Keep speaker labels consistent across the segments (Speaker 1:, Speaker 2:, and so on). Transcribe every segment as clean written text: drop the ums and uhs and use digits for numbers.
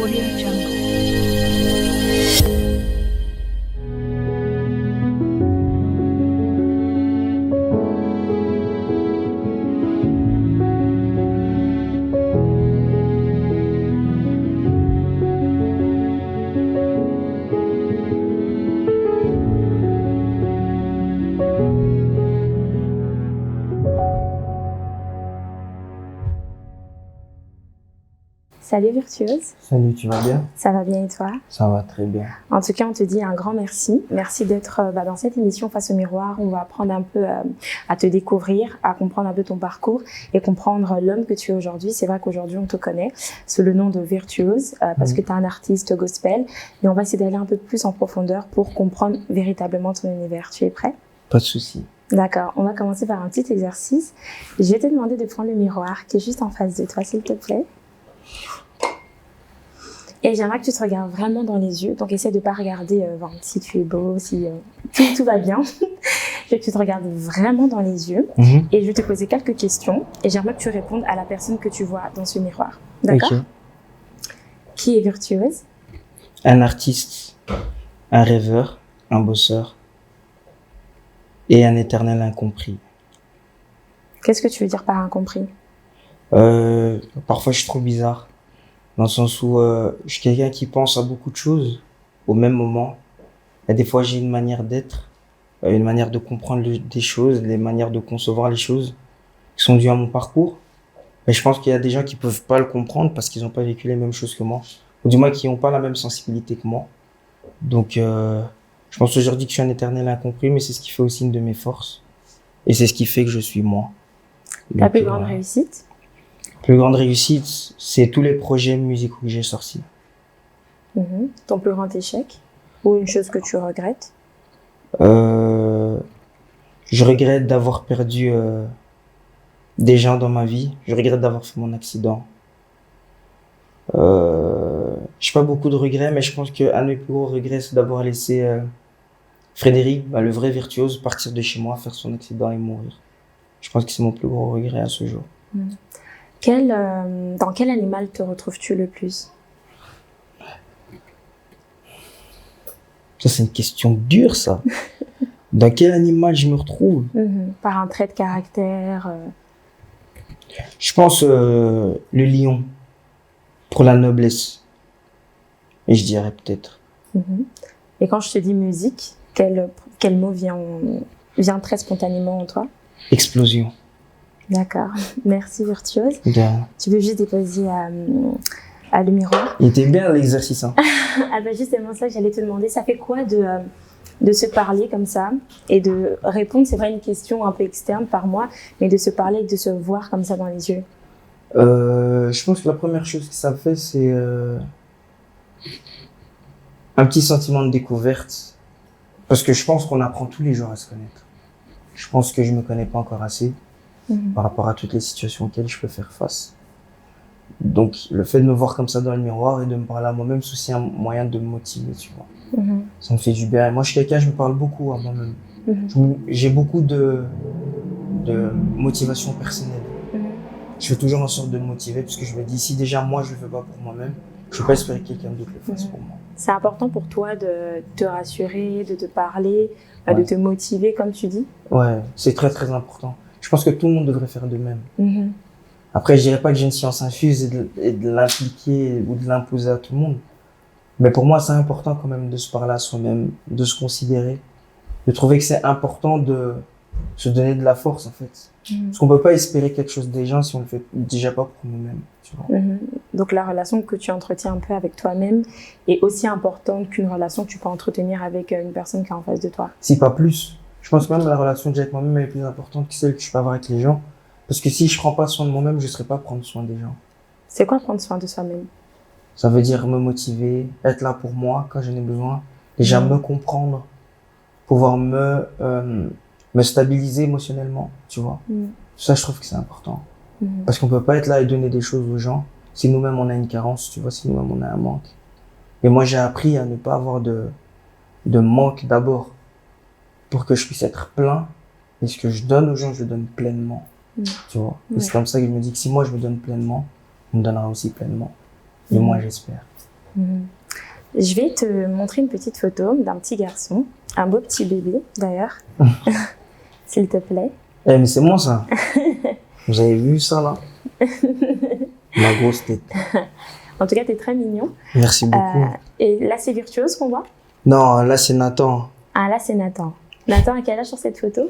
Speaker 1: Audio Jungle.
Speaker 2: Salut Virtuose.
Speaker 3: Salut, tu vas bien?
Speaker 2: Ça va bien et toi?
Speaker 3: Ça va très bien.
Speaker 2: En tout cas, on te dit un grand merci. Merci d'être dans cette émission Face au miroir. On va apprendre un peu à te découvrir, à comprendre un peu ton parcours et comprendre l'homme que tu es aujourd'hui. C'est vrai qu'aujourd'hui, on te connaît sous le nom de Virtuose parce que tu es un artiste gospel. Et on va essayer d'aller un peu plus en profondeur pour comprendre véritablement ton univers. Tu es prêt?
Speaker 3: Pas de souci.
Speaker 2: D'accord. On va commencer par un petit exercice. Je vais te demander de prendre le miroir qui est juste en face de toi, s'il te plaît. Et j'aimerais que tu te regardes vraiment dans les yeux. Donc, essaie de pas regarder si tu es beau, si tout va bien. Je veux que tu te regardes vraiment dans les yeux. Et je vais te poser quelques questions. Et j'aimerais que tu répondes à la personne que tu vois dans ce miroir. D'accord?
Speaker 3: Ok.
Speaker 2: Qui est Virtuose?
Speaker 3: Un artiste, un rêveur, un bosseur et un éternel incompris.
Speaker 2: Qu'est-ce que tu veux dire par incompris?
Speaker 3: Parfois, je suis trop bizarre. Dans le sens où je suis quelqu'un qui pense à beaucoup de choses au même moment. Et des fois, j'ai une manière d'être, une manière de comprendre des choses, les manières de concevoir les choses qui sont dues à mon parcours. Mais je pense qu'il y a des gens qui peuvent pas le comprendre parce qu'ils n'ont pas vécu les mêmes choses que moi. Ou du moins, qui n'ont pas la même sensibilité que moi. Donc, je pense aujourd'hui que je suis un éternel incompris, mais c'est ce qui fait aussi une de mes forces. Et c'est ce qui fait que je suis moi.
Speaker 2: Ta plus grande réussite?
Speaker 3: Plus grande réussite, c'est tous les projets musicaux que j'ai sortis.
Speaker 2: Ton plus grand échec? Ou une chose que tu regrettes?
Speaker 3: Je regrette d'avoir perdu des gens dans ma vie. Je regrette d'avoir fait mon accident. J'ai pas beaucoup de regrets, mais je pense qu'un de mes plus gros regrets, c'est d'avoir laissé Frédéric, le vrai virtuose, partir de chez moi, faire son accident et mourir. Je pense que c'est mon plus gros regret à ce jour.
Speaker 2: Dans quel animal te retrouves-tu le plus?
Speaker 3: Ça, c'est une question dure, ça. Dans quel animal je me retrouve?
Speaker 2: Par un trait de caractère?
Speaker 3: Je pense le lion, pour la noblesse. Et je dirais peut-être.
Speaker 2: Et quand je te dis musique, quel mot vient très spontanément en toi?
Speaker 3: Explosion.
Speaker 2: D'accord. Merci Virtuose.
Speaker 3: Bien.
Speaker 2: Tu peux juste déposer le miroir.
Speaker 3: Il était bien l'exercice, hein.
Speaker 2: Ah ben justement ça, j'allais te demander, ça fait quoi de se parler comme ça et de répondre, c'est vrai une question un peu externe par moi, mais de se parler et de se voir comme ça dans les yeux?
Speaker 3: Je pense que la première chose que ça fait, c'est un petit sentiment de découverte. Parce que je pense qu'on apprend tous les jours à se connaître. Je pense que je me connais pas encore assez par rapport à toutes les situations auxquelles je peux faire face. Donc, le fait de me voir comme ça dans le miroir et de me parler à moi-même, c'est aussi un moyen de me motiver, tu vois. Ça me fait du bien. Et moi, je suis quelqu'un, je me parle beaucoup à moi-même. J'ai beaucoup de motivation personnelle. Je fais toujours en sorte de me motiver parce que je me dis, si déjà moi, je le fais pas pour moi-même, je peux pas espérer que quelqu'un d'autre le fasse pour moi.
Speaker 2: C'est important pour toi de te rassurer, de te parler, de te motiver, comme tu dis?
Speaker 3: Ouais, c'est très très important. Je pense que tout le monde devrait faire de même. Après, je dirais pas que j'ai une science infuse et de l'impliquer ou de l'imposer à tout le monde. Mais pour moi, c'est important quand même de se parler à soi-même, de se considérer, de trouver que c'est important de se donner de la force, en fait. Parce qu'on peut pas espérer quelque chose des gens si on le fait déjà pas pour nous-mêmes, tu vois.
Speaker 2: Donc, la relation que tu entretiens un peu avec toi-même est aussi importante qu'une relation que tu peux entretenir avec une personne qui est en face de toi.
Speaker 3: Si pas plus. Je pense que même la relation que j'ai avec moi-même est plus importante que celle que je peux avoir avec les gens. Parce que si je prends pas soin de moi-même, je serai pas prendre soin des gens.
Speaker 2: C'est quoi prendre soin de soi-même?
Speaker 3: Ça veut dire me motiver, être là pour moi quand j'en ai besoin. Déjà me comprendre, pouvoir me stabiliser émotionnellement, tu vois. Ça, je trouve que c'est important. Parce qu'on peut pas être là et donner des choses aux gens si nous-mêmes on a une carence, tu vois, si nous-mêmes on a un manque. Et moi, j'ai appris à ne pas avoir de manque d'abord pour que je puisse être plein. Et ce que je donne aux gens, je le donne pleinement. Tu vois. Et c'est comme ça que je me dis que si moi je me donne pleinement, on me donnera aussi pleinement. Et moi, j'espère.
Speaker 2: Je vais te montrer une petite photo d'un petit garçon, un beau petit bébé d'ailleurs, s'il te plaît.
Speaker 3: Eh, mais c'est moi ça. Vous avez vu ça là? Ma grosse tête.
Speaker 2: En tout cas, tu es très mignon.
Speaker 3: Merci beaucoup.
Speaker 2: Et là, c'est Virtuose qu'on voit?
Speaker 3: Non, là c'est Nathan.
Speaker 2: Ah, là, c'est Nathan. Nathan, à quel âge sur cette photo?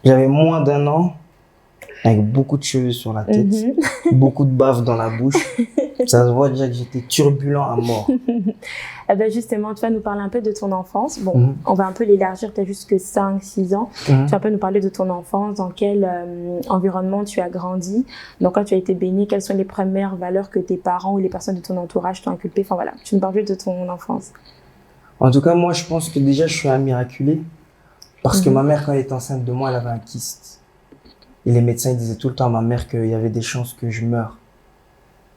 Speaker 3: J'avais moins d'1 an, avec beaucoup de cheveux sur la tête, beaucoup de bave dans la bouche. Ça se voit déjà que j'étais turbulent à mort.
Speaker 2: Eh ben justement, tu vas nous parler un peu de ton enfance. Bon, on va un peu l'élargir, tu as juste que 5-6 ans. Tu vas un peu nous parler de ton enfance, dans quel environnement tu as grandi. Donc, quand tu as été baigné, quelles sont les premières valeurs que tes parents ou les personnes de ton entourage t'ont inculquées? Enfin voilà, tu nous parles juste de ton enfance.
Speaker 3: En tout cas, moi, je pense que déjà, je suis un miraculé. Parce que ma mère, quand elle était enceinte de moi, elle avait un kyste. Et les médecins ils disaient tout le temps à ma mère qu'il y avait des chances que je meure.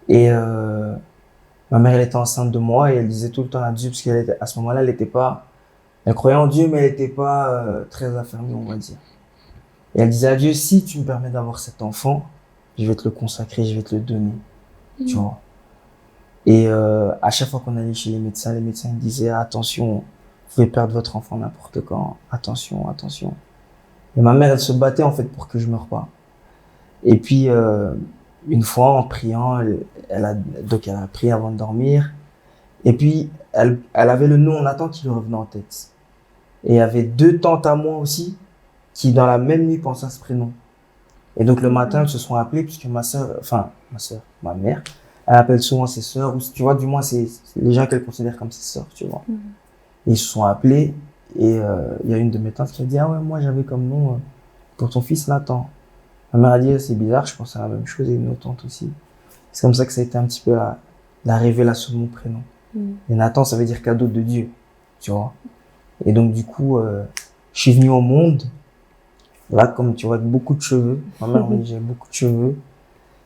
Speaker 3: Et ma mère, elle était enceinte de moi et elle disait tout le temps à Dieu, parce qu'elle était, à ce moment-là, elle croyait en Dieu, mais elle n'était pas très affermie, on va dire. Et elle disait à Dieu, si tu me permets d'avoir cet enfant, je vais te le consacrer, je vais te le donner. Tu vois. Et à chaque fois qu'on allait chez les médecins ils disaient, attention, vous pouvez perdre votre enfant n'importe quand. Attention, attention. Et ma mère, elle se battait en fait pour que je meure pas. Et puis, une fois, en priant, elle a prié avant de dormir. Et puis, elle avait le nom Nathan qui lui revenait en tête. Et il y avait 2 tantes à moi aussi qui, dans la même nuit, pensaient à ce prénom. Et donc, le matin, elles se sont appelées puisque ma mère, elle appelle souvent ses sœurs, ou tu vois, du moins, c'est les gens qu'elle considère comme ses sœurs, tu vois. Et ils se sont appelés et il y a une de mes tantes qui a dit, ah ouais, moi, j'avais comme nom pour ton fils Nathan. Ma mère a dit, c'est bizarre, je pense à la même chose, et une autre tante aussi. C'est comme ça que ça a été un petit peu la révélation de mon prénom. Et Nathan, ça veut dire cadeau de Dieu, tu vois. Et donc, du coup, je suis venu au monde, là, comme tu vois, avec beaucoup de cheveux. Ma mère m'a dit, j'ai beaucoup de cheveux.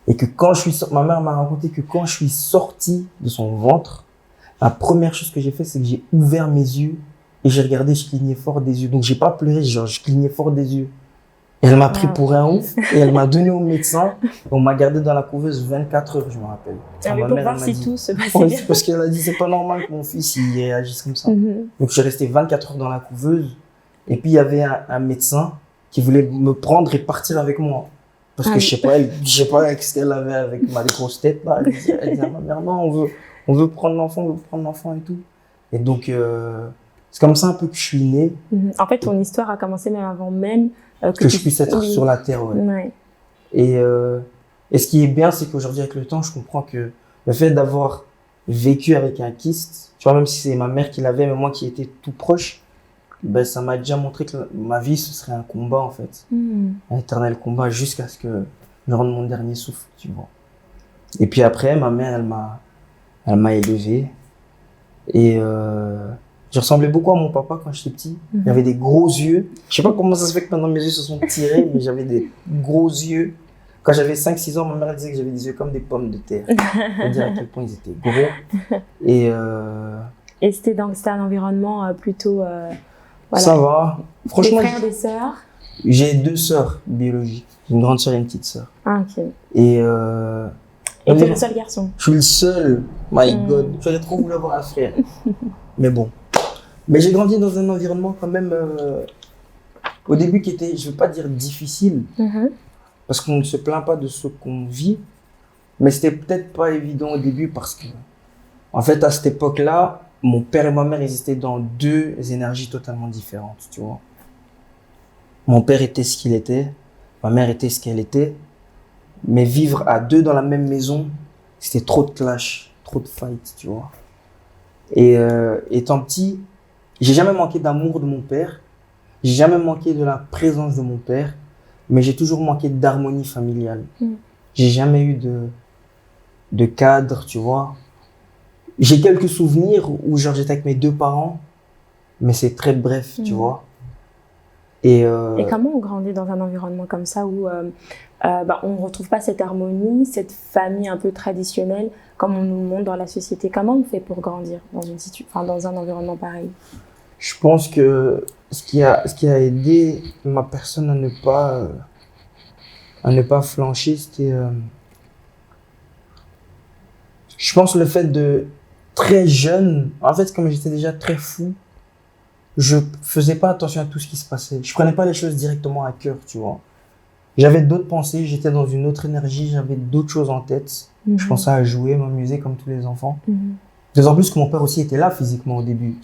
Speaker 3: Et que quand ma mère m'a raconté que quand je suis sorti de son ventre, la première chose que j'ai fait, c'est que j'ai ouvert mes yeux et j'ai regardé, je clignais fort des yeux. Donc, j'ai pas pleuré, genre, je clignais fort des yeux. Et elle m'a pris pour un ouf et elle m'a donné au médecin. On m'a gardé dans la couveuse 24 heures, je me rappelle.
Speaker 2: Ah, mais pour voir si tout se passait bien.
Speaker 3: Parce qu'elle a dit, c'est pas normal que mon fils il réagisse comme ça. Donc, je suis resté 24 heures dans la couveuse. Et puis, il y avait un médecin qui voulait me prendre et partir avec moi. Parce que je sais pas ce qu'elle avait avec ma grosse tête, là. Elle disait à ma mère, non, on veut prendre l'enfant et tout. Et donc, c'est comme ça un peu que je suis né.
Speaker 2: En fait, ton histoire a commencé même avant même
Speaker 3: que je puisse être sur la terre, ouais. Et ce qui est bien, c'est qu'aujourd'hui, avec le temps, je comprends que le fait d'avoir vécu avec un kyste, tu vois, même si c'est ma mère qui l'avait, mais moi qui étais tout proche, ben, ça m'a déjà montré que ma vie, ce serait un combat, en fait. Un éternel combat jusqu'à ce que je rende mon dernier souffle, tu vois. Et puis après, ma mère, elle m'a élevé. Et je ressemblais beaucoup à mon papa quand j'étais petit. Il avait des gros yeux. Je sais pas comment ça se fait que maintenant mes yeux se sont tirés, mais j'avais des gros yeux. Quand j'avais 5-6 ans, ma mère disait que j'avais des yeux comme des pommes de terre. Pour dire à quel point ils étaient gros. Et
Speaker 2: c'était un environnement plutôt...
Speaker 3: voilà. Ça va. Franchement,
Speaker 2: des frères, des sœurs?
Speaker 3: J'ai 2 sœurs biologiques. Une grande sœur et une petite sœur.
Speaker 2: Ah, ok.
Speaker 3: Et
Speaker 2: tu es le seul garçon?
Speaker 3: Je suis le seul. My God. J'aurais trop voulu avoir un frère. Mais bon. Mais j'ai grandi dans un environnement quand même, au début qui était, je veux pas dire difficile, parce qu'on ne se plaint pas de ce qu'on vit, mais c'était peut-être pas évident au début parce que, en fait, à cette époque-là, mon père et ma mère, ils étaient dans 2 énergies totalement différentes, tu vois. Mon père était ce qu'il était, ma mère était ce qu'elle était, mais vivre à 2 dans la même maison, c'était trop de clash, trop de fight, tu vois. Et étant petit, j'ai jamais manqué d'amour de mon père, j'ai jamais manqué de la présence de mon père, mais j'ai toujours manqué d'harmonie familiale. J'ai jamais eu de cadre, tu vois. J'ai quelques souvenirs où genre j'étais avec mes 2 parents, mais c'est très bref, tu vois. Et
Speaker 2: comment on grandit dans un environnement comme ça où on ne retrouve pas cette harmonie, cette famille un peu traditionnelle comme on nous montre dans la société? Comment on fait pour grandir dans un environnement pareil?
Speaker 3: Je pense que ce qui a aidé ma personne à ne pas flancher, c'était je pense le fait très jeune, en fait, comme j'étais déjà très fou, je faisais pas attention à tout ce qui se passait. Je prenais pas les choses directement à cœur, tu vois. J'avais d'autres pensées, j'étais dans une autre énergie, j'avais d'autres choses en tête. Je pensais à jouer, m'amuser comme tous les enfants. D'autant plus que mon père aussi était là physiquement au début.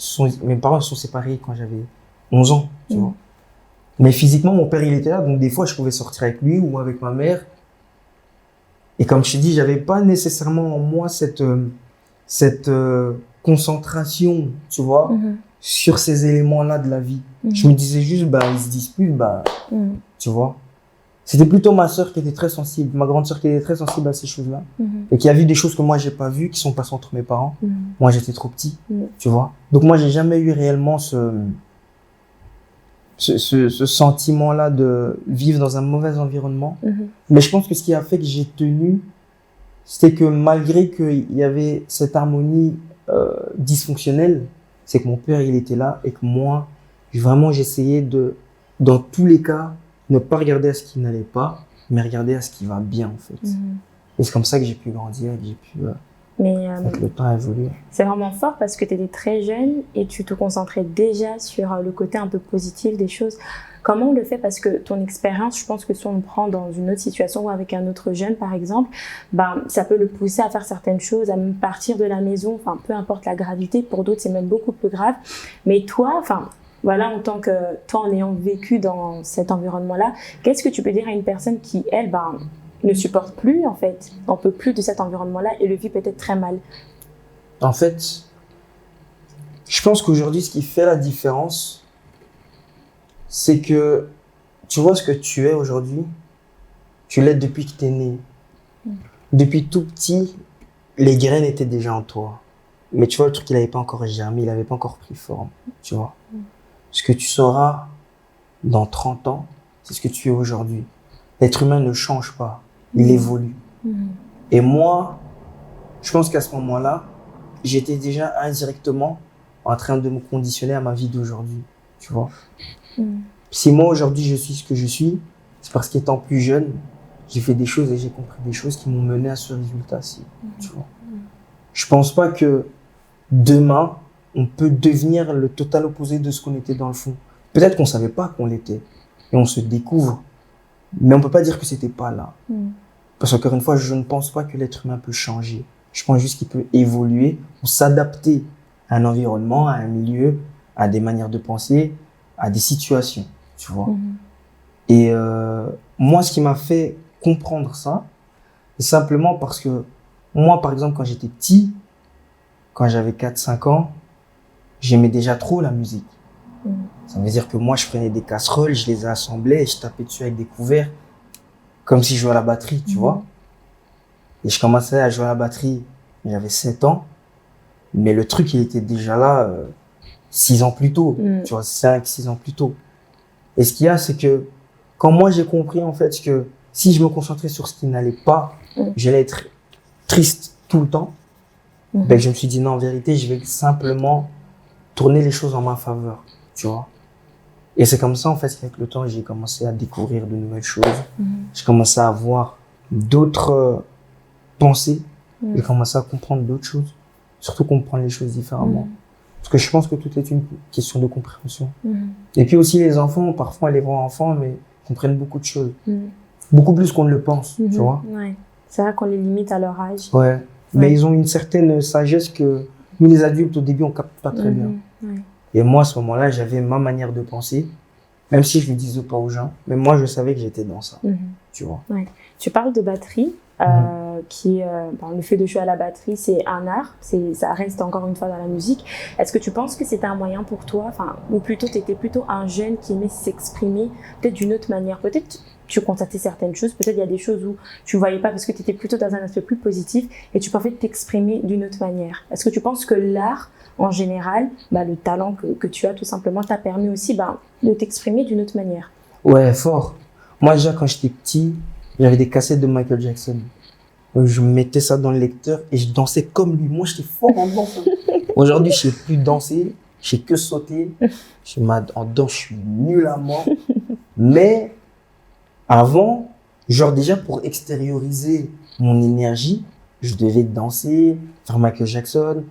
Speaker 3: Mes parents se sont séparés quand j'avais 11 ans, tu vois. Mais physiquement, mon père, il était là, donc des fois, je pouvais sortir avec lui ou avec ma mère. Et comme je t'ai dit, j'avais pas nécessairement en moi cette concentration, tu vois, sur ces éléments-là de la vie. Je me disais juste, bah, ils se disputent, bah, tu vois. C'était plutôt ma sœur qui était très sensible, ma grande sœur qui était très sensible à ces choses-là. Et qui a vu des choses que moi, j'ai pas vues, qui sont passées entre mes parents. Moi, j'étais trop petit, tu vois. Donc, moi, j'ai jamais eu réellement ce sentiment-là de vivre dans un mauvais environnement. Mais je pense que ce qui a fait que j'ai tenu, c'était que malgré qu'il y avait cette harmonie dysfonctionnelle, c'est que mon père, il était là et que moi, vraiment, j'essayais de, dans tous les cas, ne pas regarder à ce qui n'allait pas, mais regarder à ce qui va bien, en fait. Et c'est comme ça que j'ai pu grandir, que j'ai pu, avec le temps, à évoluer.
Speaker 2: C'est vraiment fort parce que tu étais très jeune et tu te concentrais déjà sur le côté un peu positif des choses. Comment on le fait? Parce que ton expérience, je pense que si on le prend dans une autre situation ou avec un autre jeune, par exemple, ben, ça peut le pousser à faire certaines choses, à même partir de la maison, enfin, peu importe la gravité. Pour d'autres, c'est même beaucoup plus grave. Mais toi, enfin, voilà, en tant que toi, en ayant vécu dans cet environnement-là, qu'est-ce que tu peux dire à une personne qui, elle, ben, ne supporte plus, en fait, n'en peut plus de cet environnement-là et le vit peut-être très mal?
Speaker 3: En fait, je pense qu'aujourd'hui, ce qui fait la différence, c'est que tu vois ce que tu es aujourd'hui, tu l'es depuis que tu es né. Depuis tout petit, les graines étaient déjà en toi. Mais tu vois, le truc, il n'avait pas encore germé, il n'avait pas encore pris forme, tu vois. Ce que tu seras dans 30 ans, c'est ce que tu es aujourd'hui. L'être humain ne change pas, il évolue. Et moi, je pense qu'à ce moment-là, j'étais déjà indirectement en train de me conditionner à ma vie d'aujourd'hui, tu vois. Si moi, aujourd'hui, je suis ce que je suis, c'est parce qu'étant plus jeune, j'ai fait des choses et j'ai compris des choses qui m'ont mené à ce résultat-ci, tu vois. Je pense pas que demain, on peut devenir le total opposé de ce qu'on était dans le fond. Peut-être qu'on savait pas qu'on l'était et on se découvre, mais on peut pas dire que c'était pas là. Parce qu'encore une fois, je ne pense pas que l'être humain peut changer. Je pense juste qu'il peut évoluer ou s'adapter à un environnement, à un milieu, à des manières de penser, à des situations, tu vois. Et moi, ce qui m'a fait comprendre ça, c'est simplement parce que moi, par exemple, quand j'étais petit, quand j'avais 4-5 ans, j'aimais déjà trop la musique. Ça veut dire que moi, je prenais des casseroles, je les assemblais et je tapais dessus avec des couverts, comme si je jouais à la batterie, tu vois. Et je commençais à jouer à la batterie, j'avais 7 ans, mais le truc, il était déjà là 6 ans plus tôt, tu vois, 5-6 ans plus tôt. Et ce qu'il y a, c'est que quand moi, j'ai compris, en fait, que si je me concentrais sur ce qui n'allait pas, j'allais être triste tout le temps, ben, je me suis dit, non, en vérité, je vais simplement tourner les choses en ma faveur, tu vois. Et c'est comme ça, en fait, qu'avec le temps, j'ai commencé à découvrir de nouvelles choses. J'ai commencé à avoir d'autres pensées. J'ai commencé à comprendre d'autres choses. Surtout comprendre les choses différemment. Parce que je pense que tout est une question de compréhension. Et puis aussi, les enfants, parfois, les grands enfants, mais comprennent beaucoup de choses. Beaucoup plus qu'on ne le pense, tu vois.
Speaker 2: Ouais. C'est vrai qu'on les limite à leur âge.
Speaker 3: Ouais. Mais ils ont une certaine sagesse que nous, les adultes, au début, on capte pas très bien. Et moi, à ce moment-là, j'avais ma manière de penser, même si je ne le disais pas aux gens. Mais moi, je savais que j'étais dans ça, tu vois.
Speaker 2: Ouais. Tu parles de batterie, le fait de jouer à la batterie, c'est un art, ça reste encore une fois dans la musique. Est-ce que tu penses que c'était un moyen pour toi, ou plutôt tu étais plutôt un jeune qui aimait s'exprimer peut-être d'une autre manière? Peut-être tu constatais certaines choses, peut-être il y a des choses où tu voyais pas parce que tu étais plutôt dans un aspect plus positif et tu pouvais t'exprimer d'une autre manière. Est-ce que tu penses que l'art, en général, le talent que tu as tout simplement t'a permis aussi de t'exprimer d'une autre manière?
Speaker 3: Ouais, fort. Moi déjà quand j'étais petit, j'avais des cassettes de Michael Jackson. Je mettais ça dans le lecteur et je dansais comme lui. Moi j'étais fort en danse. Aujourd'hui je sais plus danser, je sais que sauter. En danse je suis nul à mort. Mais avant, genre déjà pour extérioriser mon énergie, je devais danser, faire Michael Jackson,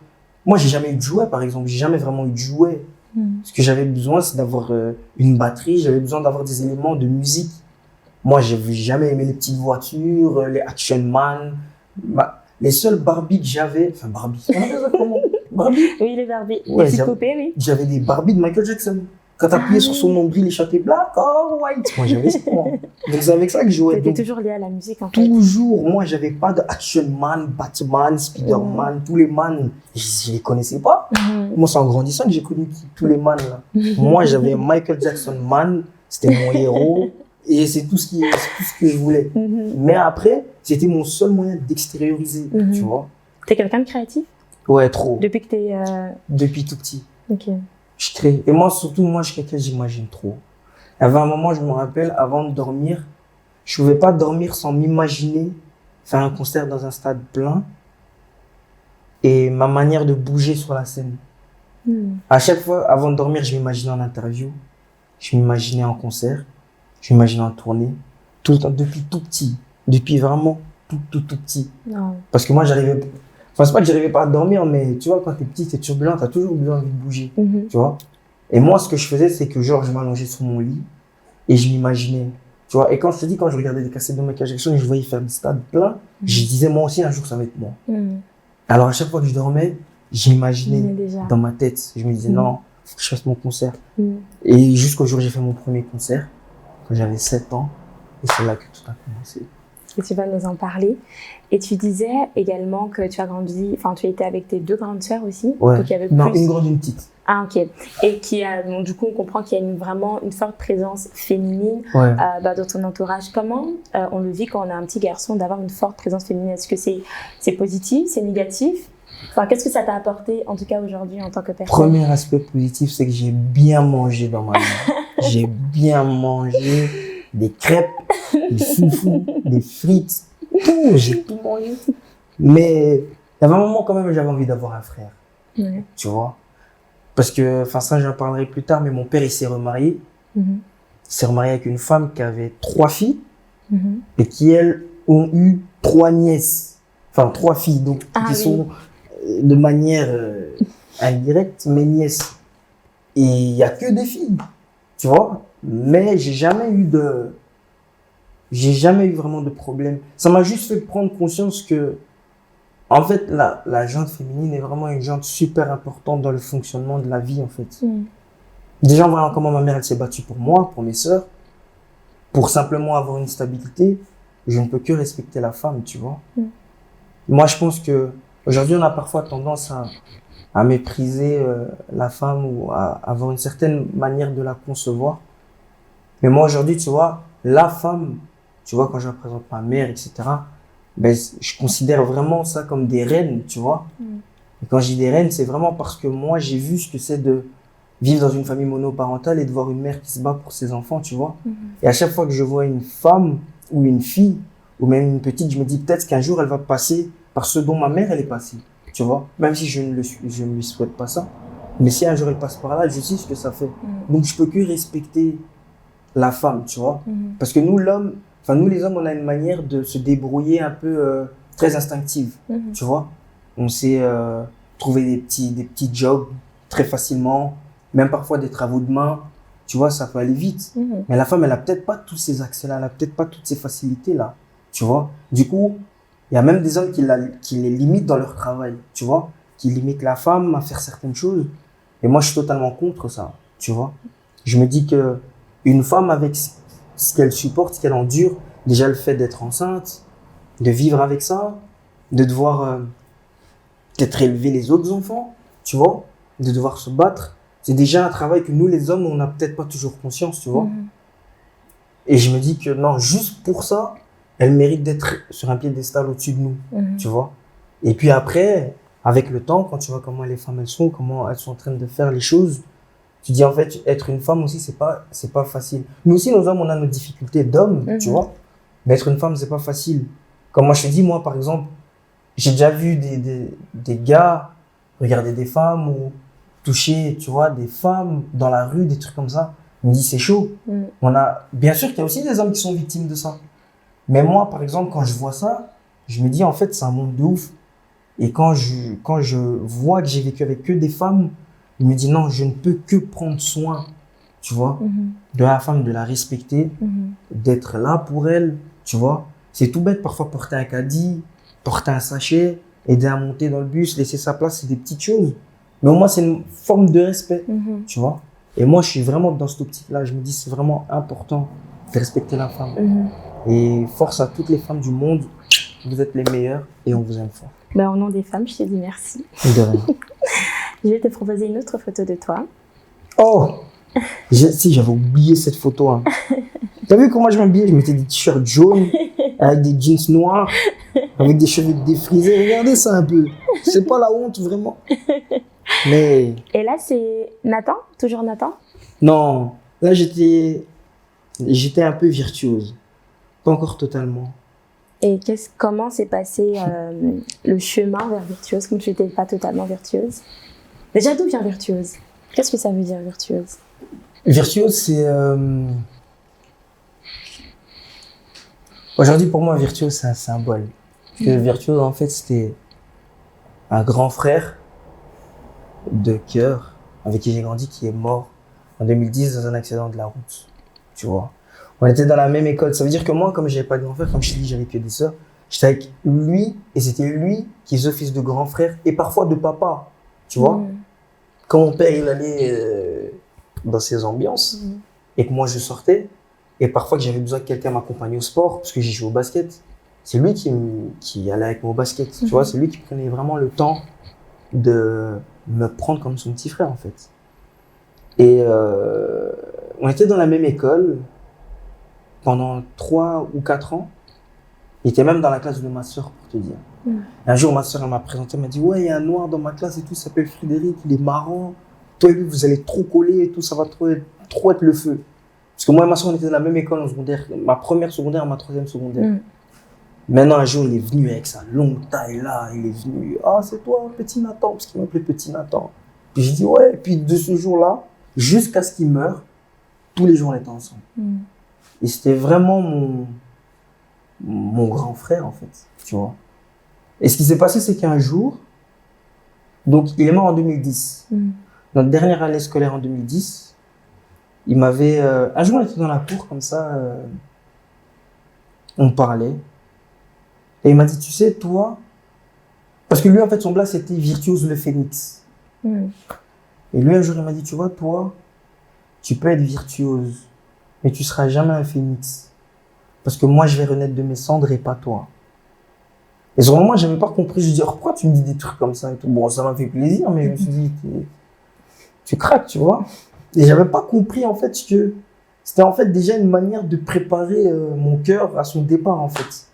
Speaker 3: Moi, j'ai jamais eu de jouet, par exemple. J'ai jamais vraiment eu de jouet. Ce que j'avais besoin, c'est d'avoir une batterie. J'avais besoin d'avoir des éléments de musique. Moi, j'ai jamais aimé les petites voitures, les Action Man. Les seules Barbie que j'avais, enfin Barbie, comment Barbie?
Speaker 2: Oui, les Barbie,
Speaker 3: Ouais,
Speaker 2: les petites poupées, oui.
Speaker 3: J'avais des Barbie de Michael Jackson. Quand t'appuyais sur son nombril, il chantait Black or White. Moi, j'avais ça. Donc, c'est avec ça que je jouais.
Speaker 2: C'était toujours lié à la musique, en fait.
Speaker 3: Toujours. Moi, j'avais pas de Action Man, Batman, Spider-Man, tous les man. Je les connaissais pas. Moi, c'est en grandissant que j'ai connu tous les man, là. Moi, j'avais Michael Jackson Man. C'était mon héros. Et c'est tout ce que je voulais. Mais après, c'était mon seul moyen d'extérioriser, tu vois.
Speaker 2: T'es quelqu'un de créatif?
Speaker 3: Ouais, trop.
Speaker 2: Depuis que t'es...
Speaker 3: Depuis tout petit.
Speaker 2: Ok.
Speaker 3: Je crée. Et moi, surtout, moi, je suis quelqu'un, j'imagine trop. Il y avait un moment, je me rappelle, avant de dormir, je pouvais pas dormir sans m'imaginer faire un concert dans un stade plein et ma manière de bouger sur la scène. À chaque fois, avant de dormir, je m'imaginais en interview, je m'imaginais en concert, je m'imaginais en tournée, tout le temps, depuis tout petit, depuis vraiment tout petit.
Speaker 2: Non.
Speaker 3: Parce que moi, j'arrivais, enfin, c'est pas que j'arrivais pas à dormir, mais tu vois, quand t'es petit, t'es turbulent, t'as toujours besoin de bouger, tu vois. Et moi, ce que je faisais, c'est que genre, je m'allongeais sur mon lit et je m'imaginais, tu vois. Et quand je te dis, quand je regardais des cassettes de Michael Jackson et je voyais faire des stades pleins, je disais, moi aussi, un jour, ça va être moi. Alors, à chaque fois que je dormais, j'imaginais dans ma tête. Je me disais, non, faut que je fasse mon concert. Et jusqu'au jour où j'ai fait mon premier concert, quand j'avais 7 ans, et c'est là que tout a commencé.
Speaker 2: Et tu vas nous en parler. Et tu disais également que tu as grandi, enfin, tu étais avec tes 2 grandes sœurs aussi.
Speaker 3: Ouais.
Speaker 2: Donc, il y avait
Speaker 3: non,
Speaker 2: plus...
Speaker 3: une grande, une petite.
Speaker 2: Ah, ok. Et donc, du coup, on comprend qu'il y a vraiment une forte présence féminine dans ton entourage. Comment on le vit quand on a un petit garçon d'avoir une forte présence féminine? Est-ce que c'est positif, c'est négatif? Enfin, qu'est-ce que ça t'a apporté, en tout cas aujourd'hui, en tant que personne?
Speaker 3: Premier aspect positif, c'est que j'ai bien mangé dans ma vie. J'ai bien mangé des crêpes, des foufous, des frites, tout, j'ai tout mangé. Mais il y avait un moment quand même, j'avais envie d'avoir un frère, tu vois. Parce que, enfin ça j'en parlerai plus tard, mais mon père il s'est remarié. Il s'est remarié avec une femme qui avait 3 filles et qui elles ont eu 3 nièces. Enfin 3 filles, donc qui sont de manière indirecte mes nièces. Et il y a que des filles, tu vois. Mais j'ai jamais eu vraiment de problème. Ça m'a juste fait prendre conscience que, en fait, la jante féminine est vraiment une jante super importante dans le fonctionnement de la vie, en fait. Déjà, en voyant comment ma mère, elle s'est battue pour moi, pour mes sœurs, pour simplement avoir une stabilité, je ne peux que respecter la femme, tu vois. Moi, je pense que aujourd'hui, on a parfois tendance à mépriser la femme ou à avoir une certaine manière de la concevoir. Mais moi, aujourd'hui, tu vois, la femme, tu vois, quand je représente ma mère, etc., ben, je considère vraiment ça comme des reines, tu vois. Et quand je dis des reines, c'est vraiment parce que moi, j'ai vu ce que c'est de vivre dans une famille monoparentale et de voir une mère qui se bat pour ses enfants, tu vois. Et à chaque fois que je vois une femme ou une fille, ou même une petite, je me dis peut-être qu'un jour, elle va passer par ce dont ma mère, elle est passée, tu vois. Même si je ne lui souhaite pas ça. Mais si un jour elle passe par là, je sais ce que ça fait. Donc, je peux que respecter la femme, tu vois. Parce que nous, nous les hommes, on a une manière de se débrouiller un peu très instinctive, tu vois. On sait trouver des petits jobs très facilement, même parfois des travaux de main, tu vois, ça peut aller vite. Mais la femme, elle a peut-être pas tous ces accès-là, elle a peut-être pas toutes ces facilités-là, tu vois. Du coup, il y a même des hommes qui les limitent dans leur travail, tu vois, qui limitent la femme à faire certaines choses. Et moi, je suis totalement contre ça, tu vois. Je me dis que une femme, avec ce qu'elle supporte, ce qu'elle endure, déjà le fait d'être enceinte, de vivre avec ça, de devoir peut-être élever les autres enfants, tu vois, de devoir se battre, c'est déjà un travail que nous, les hommes, on n'a peut-être pas toujours conscience, tu vois. Et je me dis que non, juste pour ça, elle mérite d'être sur un piédestal au-dessus de nous, tu vois. Et puis après, avec le temps, quand tu vois comment les femmes elles sont, comment elles sont en train de faire les choses, tu dis en fait, être une femme aussi, c'est pas facile. Nous aussi, nos hommes, on a nos difficultés d'hommes, tu vois. Mais être une femme, c'est pas facile. Comme moi, je te dis, moi, par exemple, j'ai déjà vu des gars regarder des femmes ou toucher, tu vois, des femmes dans la rue, des trucs comme ça. On me dit, c'est chaud. Bien sûr qu'il y a aussi des hommes qui sont victimes de ça. Mais moi, par exemple, quand je vois ça, je me dis, en fait, c'est un monde de ouf. Et quand je vois que j'ai vécu avec que des femmes, je me dis non, je ne peux que prendre soin, tu vois, de la femme, de la respecter, d'être là pour elle, tu vois. C'est tout bête, parfois porter un caddie, porter un sachet, aider à monter dans le bus, laisser sa place, c'est des petites choses. Mais au moins, c'est une forme de respect, tu vois. Et moi, je suis vraiment dans cette optique-là. Je me dis, c'est vraiment important de respecter la femme. Et force à toutes les femmes du monde, vous êtes les meilleures et on vous aime fort.
Speaker 2: Ben, au nom des femmes, je te dis merci.
Speaker 3: De rien.
Speaker 2: Je vais te proposer une autre photo de toi.
Speaker 3: Oh! Si, j'avais oublié cette photo. Hein. T'as vu comment je m'habillais? Je mettais des t-shirts jaunes, avec des jeans noirs, avec des cheveux défrisés. Regardez ça un peu. C'est pas la honte, vraiment. Mais...
Speaker 2: Et là, c'est Nathan? Toujours Nathan?
Speaker 3: Non. Là, j'étais un peu virtuose. Pas encore totalement.
Speaker 2: Et comment s'est passé le chemin vers virtuose, comme tu n'étais pas totalement virtueuse? Déjà, d'où vient virtuose? Qu'est-ce que ça veut dire, virtuose?
Speaker 3: Virtuose, c'est... Aujourd'hui, pour moi, virtuose, c'est un symbole. Parce que virtuose, en fait, c'était un grand frère de cœur avec qui j'ai grandi, qui est mort en 2010 dans un accident de la route. Tu vois. On était dans la même école. Ça veut dire que moi, comme j'avais pas de grand frère, comme je t'ai dit, j'avais que des sœurs, j'étais avec lui et c'était lui qui faisait office de grand frère et parfois de papa. Tu vois. Quand mon père, il allait dans ces ambiances et que moi, je sortais et parfois que j'avais besoin que quelqu'un m'accompagne au sport parce que j'ai joué au basket, c'est lui qui allait avec moi au basket. Tu vois, c'est lui qui prenait vraiment le temps de me prendre comme son petit frère, en fait. Et on était dans la même école pendant 3 ou 4 ans. Il était même dans la classe de ma sœur, pour te dire. Un jour, ma sœur, elle m'a présenté, elle m'a dit « Ouais, il y a un noir dans ma classe et tout, il s'appelle Frédéric, il est marrant. Toi et lui, vous allez trop coller et tout, ça va trop être le feu. » Parce que moi et ma sœur, on était dans la même école en secondaire, ma première secondaire, ma troisième secondaire. Maintenant, un jour, il est venu avec sa longue taille là, il est venu, ah, c'est toi, petit Nathan, parce qu'il m'appelait petit Nathan. Puis j'ai dit, ouais, et puis de ce jour-là, jusqu'à ce qu'il meure, tous les jours, on était ensemble. Et c'était vraiment mon grand frère, en fait, tu vois. Et ce qui s'est passé, c'est qu'un jour, donc il est mort en 2010. Notre dernière année scolaire en 2010, il m'avait, un jour, on était dans la cour, comme ça, on parlait. Et il m'a dit, tu sais, toi, parce que lui, en fait, son blaze, c'était Virtuose le Phénix. Et lui, un jour, il m'a dit, tu vois, toi, tu peux être virtuose, mais tu seras jamais un phénix. Parce que moi, je vais renaître de mes cendres et pas toi. Et sur le moment, j'avais pas compris. Je me dis, oh, pourquoi tu me dis des trucs comme ça et tout? Bon, ça m'a fait plaisir, mais je me suis dit, tu craques, tu vois. Et j'avais pas compris, en fait, que c'était en fait déjà une manière de préparer mon cœur à son départ, en fait.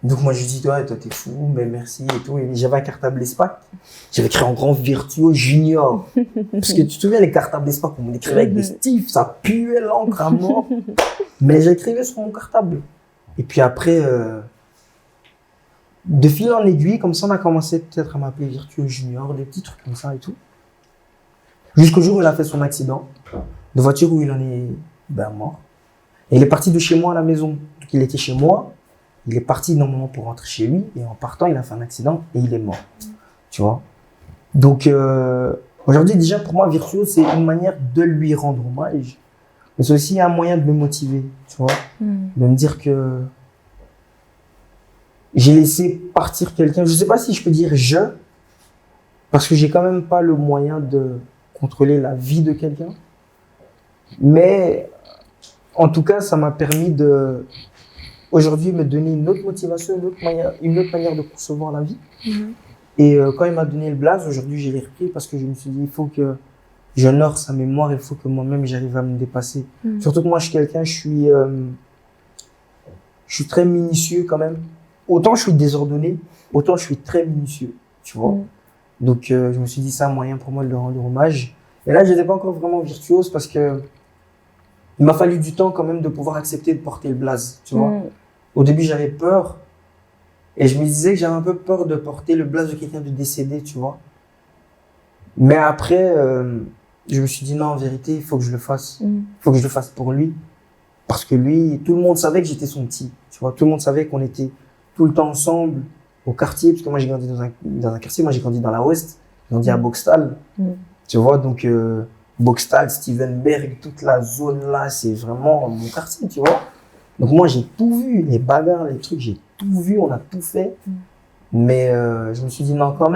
Speaker 3: Donc moi je lui dis ouais, toi t'es fou, mais merci et tout. Et j'avais un cartable Espac, j'avais écrit en grand Virtuose Junior. Parce que tu te souviens les cartables Espac, on écrivait avec des stifs, ça puait l'encre à mort. Mais j'écrivais sur mon cartable. Et puis après, de fil en aiguille, comme ça on a commencé peut-être à m'appeler Virtuose Junior, des petits trucs comme ça et tout. Jusqu'au jour où il a fait son accident de voiture où il en est mort. Et il est parti de chez moi à la maison. Donc il était chez moi. Il est parti normalement pour rentrer chez lui et en partant, il a fait un accident et il est mort. Tu vois. Donc, aujourd'hui, déjà, pour moi, Virtuose, c'est une manière de lui rendre hommage. Mais c'est aussi un moyen de me motiver, tu vois. De me dire que j'ai laissé partir quelqu'un. Je sais pas si je peux dire je, parce que j'ai quand même pas le moyen de contrôler la vie de quelqu'un. Mais, en tout cas, ça m'a permis de... aujourd'hui me donner une autre motivation, une autre manière de concevoir la vie. Et quand il m'a donné le blaze, aujourd'hui je l'ai repris parce que je me suis dit il faut que j'honore sa mémoire, il faut que moi-même j'arrive à me dépasser. Surtout que moi je suis quelqu'un, je suis très minutieux quand même. Autant je suis désordonné, autant je suis très minutieux, tu vois. Donc je me suis dit c'est un moyen pour moi de lui rendre hommage. Et là je n'étais pas encore vraiment virtuose parce que il m'a fallu du temps quand même de pouvoir accepter de porter le blaze, tu vois. Au début, j'avais peur. Et je me disais que j'avais un peu peur de porter le blaze de quelqu'un de décédé, tu vois. Mais après, je me suis dit non, en vérité, il faut que je le fasse. Il faut que je le fasse pour lui. Parce que lui, tout le monde savait que j'étais son petit. Tu vois, tout le monde savait qu'on était tout le temps ensemble. au quartier, parce que moi j'ai grandi dans un quartier, moi j'ai grandi dans la Ouest, j'ai grandi à Boxtal. Tu vois, donc Boxtal, Stevenberg, toute la zone là, c'est vraiment mon quartier, tu vois. Donc moi j'ai tout vu, les bagarres, les trucs, j'ai tout vu, on a tout fait. Mais je me suis dit non, quand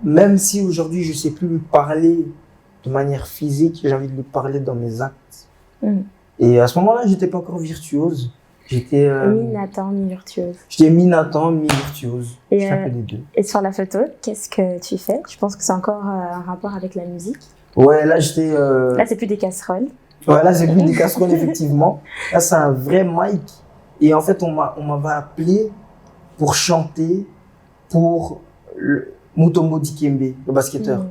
Speaker 3: même si aujourd'hui je sais plus lui parler de manière physique, j'ai envie de lui parler dans mes actes. Et à ce moment-là, j'étais pas encore virtuose. J'étais
Speaker 2: mi-Nathan, mi-virtuose.
Speaker 3: J'étais mi-Nathan, mi-virtuose. Je fais un peu des deux.
Speaker 2: Et sur la photo, qu'est-ce que tu fais? Je pense que c'est encore un rapport avec la musique.
Speaker 3: Ouais, là j'étais.
Speaker 2: Là, c'est plus des casseroles.
Speaker 3: Ouais, là c'est plus des casseroles effectivement. Là c'est un vrai mic. Et en fait, on m'avait appelé pour chanter pour Mutombo Dikembe, le basketteur,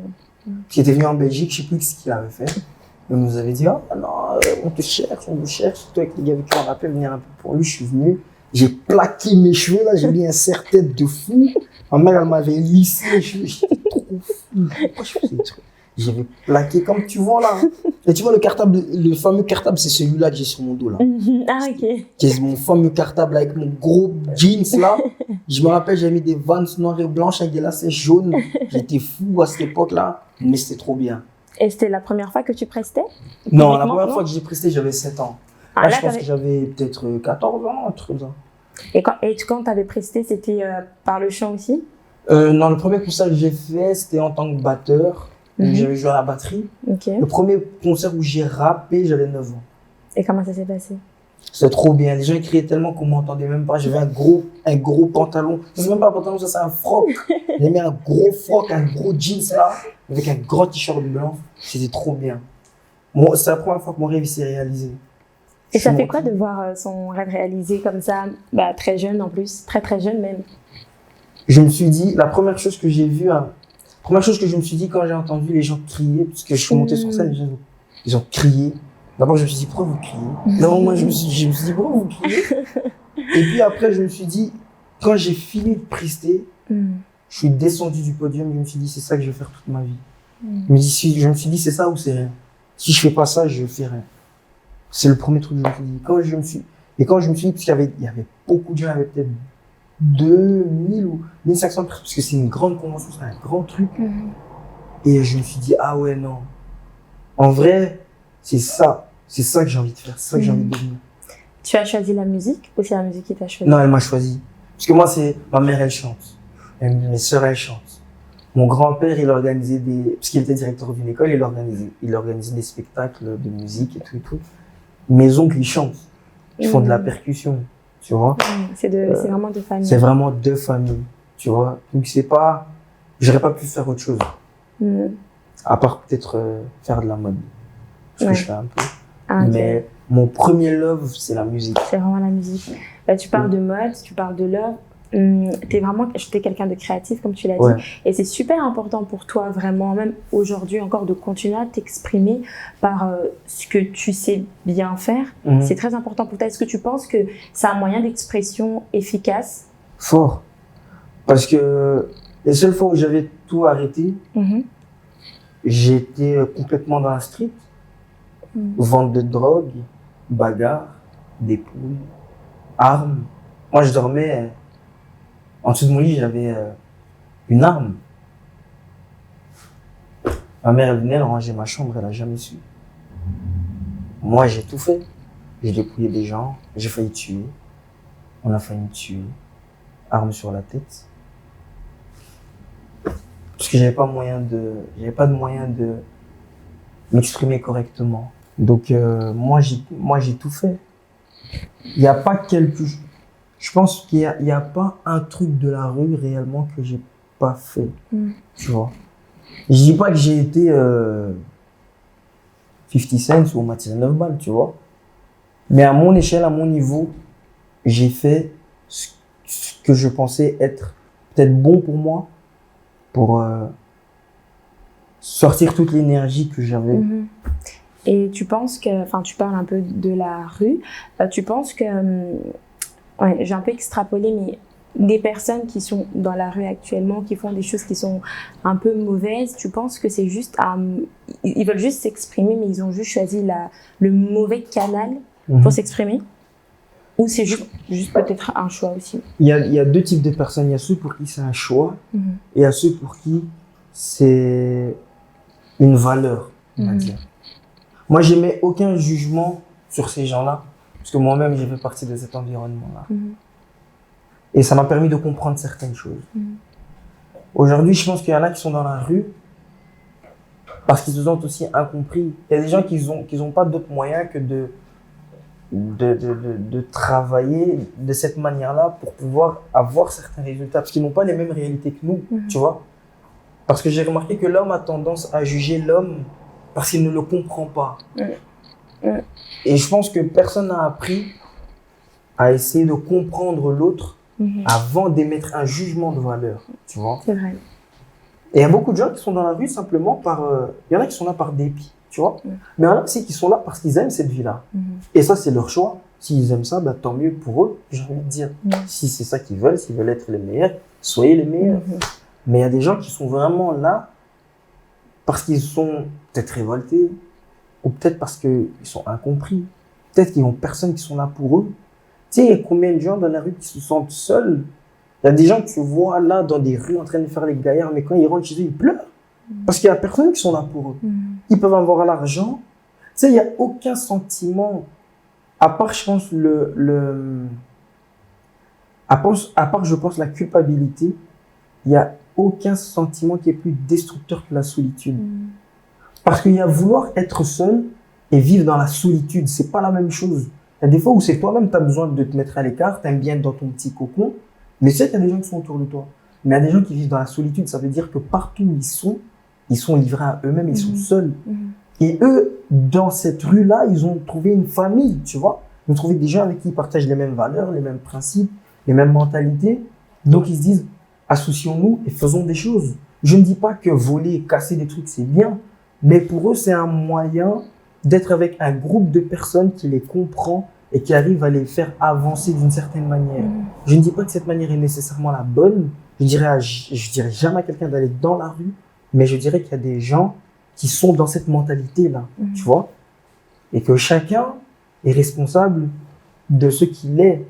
Speaker 3: qui était venu en Belgique. Je sais plus ce qu'il avait fait. Il nous avait dit, oh non, on te cherche, toi avec les gars avec qui on rappelle, venir un peu pour lui. Je suis venu, j'ai plaqué mes cheveux, là, j'ai mis un serre-tête de fou. Ma mère, elle m'avait lissé les cheveux, j'étais trop fou. Pourquoi je faisais des trucs? J'avais plaqué, comme tu vois là. Et tu vois, le fameux cartable, c'est celui-là que j'ai sur mon dos là.
Speaker 2: Ah, ok.
Speaker 3: C'est mon fameux cartable avec mon gros jeans là. Je me rappelle, j'avais mis des Vans noires et blanches avec des lacets jaunes. J'étais fou à cette époque-là, mais c'était trop bien.
Speaker 2: Et c'était la première fois que tu prestais?
Speaker 3: Non, la première fois que j'ai presté, j'avais 7 ans.
Speaker 2: Ah,
Speaker 3: là, je pense que j'avais peut-être 14 ans, un truc comme ça.
Speaker 2: Et quand tu avais presté, c'était par le chant aussi?
Speaker 3: Non, le premier concert que j'ai fait, c'était en tant que batteur. J'avais joué à la batterie. Le premier concert où j'ai rappé, j'avais 9 ans.
Speaker 2: Et comment ça s'est passé?
Speaker 3: C'était trop bien. Les gens ils criaient tellement qu'on m'entendait même pas. J'avais un gros pantalon. C'est même pas un pantalon, ça c'est un froc. J'ai mis un gros froc, un gros jeans là, avec un gros t-shirt blanc. C'était trop bien. Bon, c'est la première fois que mon rêve s'est réalisé.
Speaker 2: Et ça fait quoi de voir son rêve réalisé comme ça, très jeune en plus, très jeune même?
Speaker 3: Je me suis dit, la première chose que j'ai vue, première chose que je me suis dit quand j'ai entendu les gens crier, parce que je suis monté sur scène, les gens criaient. D'abord, je me suis dit, pourquoi vous criez? Non, moi, je me suis dit, pourquoi vous criez? Et puis après, je me suis dit, quand j'ai fini de prester, je suis descendu du podium, je me suis dit, c'est ça que je vais faire toute ma vie. Je me suis dit, c'est ça ou c'est rien. Si je fais pas ça, je fais rien. C'est le premier truc que je me suis dit. Quand je me suis dit, parce qu'il y avait beaucoup de gens, il y avait peut-être 2000 ou 1500 personnes, parce que c'est une grande convention, c'est un grand truc. Et je me suis dit, ah ouais, non. En vrai, c'est ça que j'ai envie de faire, c'est ça que j'ai envie de devenir.
Speaker 2: Tu as choisi la musique ou c'est la musique qui t'a choisi?
Speaker 3: Non, elle m'a choisi. Parce que moi, ma mère, elle chante. Mes sœurs, elles chantent. Mon grand-père, il organisait parce qu'il était directeur d'une école, il organisait des spectacles de musique et tout. Mes oncles, ils chantent. Ils font de la percussion, tu vois.
Speaker 2: C'est vraiment deux familles.
Speaker 3: C'est vraiment deux familles, tu vois. Donc j'aurais pas pu faire autre chose. À part peut-être faire de la mode. Parce que je fais un peu. Mais mon premier love, c'est la musique.
Speaker 2: C'est vraiment la musique. Tu parles de mode, tu parles de love. T'es quelqu'un de créatif, comme tu l'as dit. Et c'est super important pour toi, vraiment, même aujourd'hui encore, de continuer à t'exprimer par ce que tu sais bien faire. C'est très important pour toi. Est-ce que tu penses que c'est un moyen d'expression efficace?
Speaker 3: Fort. Parce que les seules fois où j'avais tout arrêté, j'étais complètement dans la street. Vente de drogue, bagarre, dépouilles, armes. Moi, je dormais en dessous de mon lit, j'avais une arme. Ma mère, elle venait, elle rangeait ma chambre, elle a jamais su. Moi, j'ai tout fait. J'ai dépouillé des gens, j'ai failli tuer. On a failli me tuer. Arme sur la tête. Parce que j'avais pas de moyen de m'exprimer correctement. Donc, moi, j'ai tout fait. Il n'y a pas je pense qu'il y a pas un truc de la rue réellement que j'ai pas fait. Tu vois. Je dis pas que j'ai été 50 cents ou Mathieu 9 balles, tu vois. Mais à mon échelle, à mon niveau, j'ai fait ce que je pensais être peut-être bon pour moi, pour sortir toute l'énergie que j'avais.
Speaker 2: Et tu penses que, tu parles un peu de la rue, tu penses que, j'ai un peu extrapolé, mais des personnes qui sont dans la rue actuellement, qui font des choses qui sont un peu mauvaises, tu penses que c'est juste, ils veulent juste s'exprimer, mais ils ont juste choisi le mauvais canal pour s'exprimer? Ou c'est juste peut-être un choix aussi?
Speaker 3: Il y a deux types de personnes. Il y a ceux pour qui c'est un choix et il y a ceux pour qui c'est une valeur, on va dire. Moi, je n'émets aucun jugement sur ces gens-là parce que moi-même, j'ai fait partie de cet environnement-là. Et ça m'a permis de comprendre certaines choses. Aujourd'hui, je pense qu'il y en a qui sont dans la rue parce qu'ils se sentent aussi incompris. Il y a des gens qui n'ont pas d'autre moyen que de travailler de cette manière-là pour pouvoir avoir certains résultats. Parce qu'ils n'ont pas les mêmes réalités que nous, tu vois. Parce que j'ai remarqué que l'homme a tendance à juger l'homme parce qu'il ne le comprend pas. Et je pense que personne n'a appris à essayer de comprendre l'autre avant d'émettre un jugement de valeur, tu vois.
Speaker 2: C'est vrai.
Speaker 3: Et il y a beaucoup de gens qui sont dans la rue simplement par... Il y en a qui sont là par dépit, tu vois. Mais il y en a aussi qui sont là parce qu'ils aiment cette vie-là. Et ça, c'est leur choix. S'ils aiment ça, bah, tant mieux pour eux, j'ai envie de dire. Si c'est ça qu'ils veulent, s'ils veulent être les meilleurs, soyez les meilleurs. Mais il y a des gens qui sont vraiment là parce qu'ils sont peut-être révoltés ou peut-être parce qu'ils sont incompris. Peut-être qu'ils n'ont personne qui sont là pour eux. Tu sais, il y a combien de gens dans la rue qui se sentent seuls? Il y a des gens que tu vois là dans des rues en train de faire les gaillards, mais quand ils rentrent chez eux, ils pleurent. Parce qu'il n'y a personne qui sont là pour eux. Ils peuvent avoir l'argent. Tu sais, il n'y a aucun sentiment, à part, je pense, à part, je pense, la culpabilité, il n'y a aucun sentiment qui est plus destructeur que la solitude. Parce qu'il y a vouloir être seul et vivre dans la solitude, c'est pas la même chose. Il y a des fois où c'est toi-même, tu as besoin de te mettre à l'écart, tu aimes bien être dans ton petit cocon, mais tu sais qu'il y a des gens qui sont autour de toi. Mais il y a des gens qui vivent dans la solitude, ça veut dire que partout où ils sont livrés à eux-mêmes, ils sont seuls. Et eux, dans cette rue-là, ils ont trouvé une famille, tu vois. Ils ont trouvé des gens avec qui ils partagent les mêmes valeurs, les mêmes principes, les mêmes mentalités. Donc ils se disent, associons-nous et faisons des choses. Je ne dis pas que voler, casser des trucs, c'est bien, mais pour eux, c'est un moyen d'être avec un groupe de personnes qui les comprend et qui arrive à les faire avancer d'une certaine manière. Je ne dis pas que cette manière est nécessairement la bonne. Je dirais jamais à quelqu'un d'aller dans la rue, mais je dirais qu'il y a des gens qui sont dans cette mentalité-là, tu vois, et que chacun est responsable de ce qu'il est,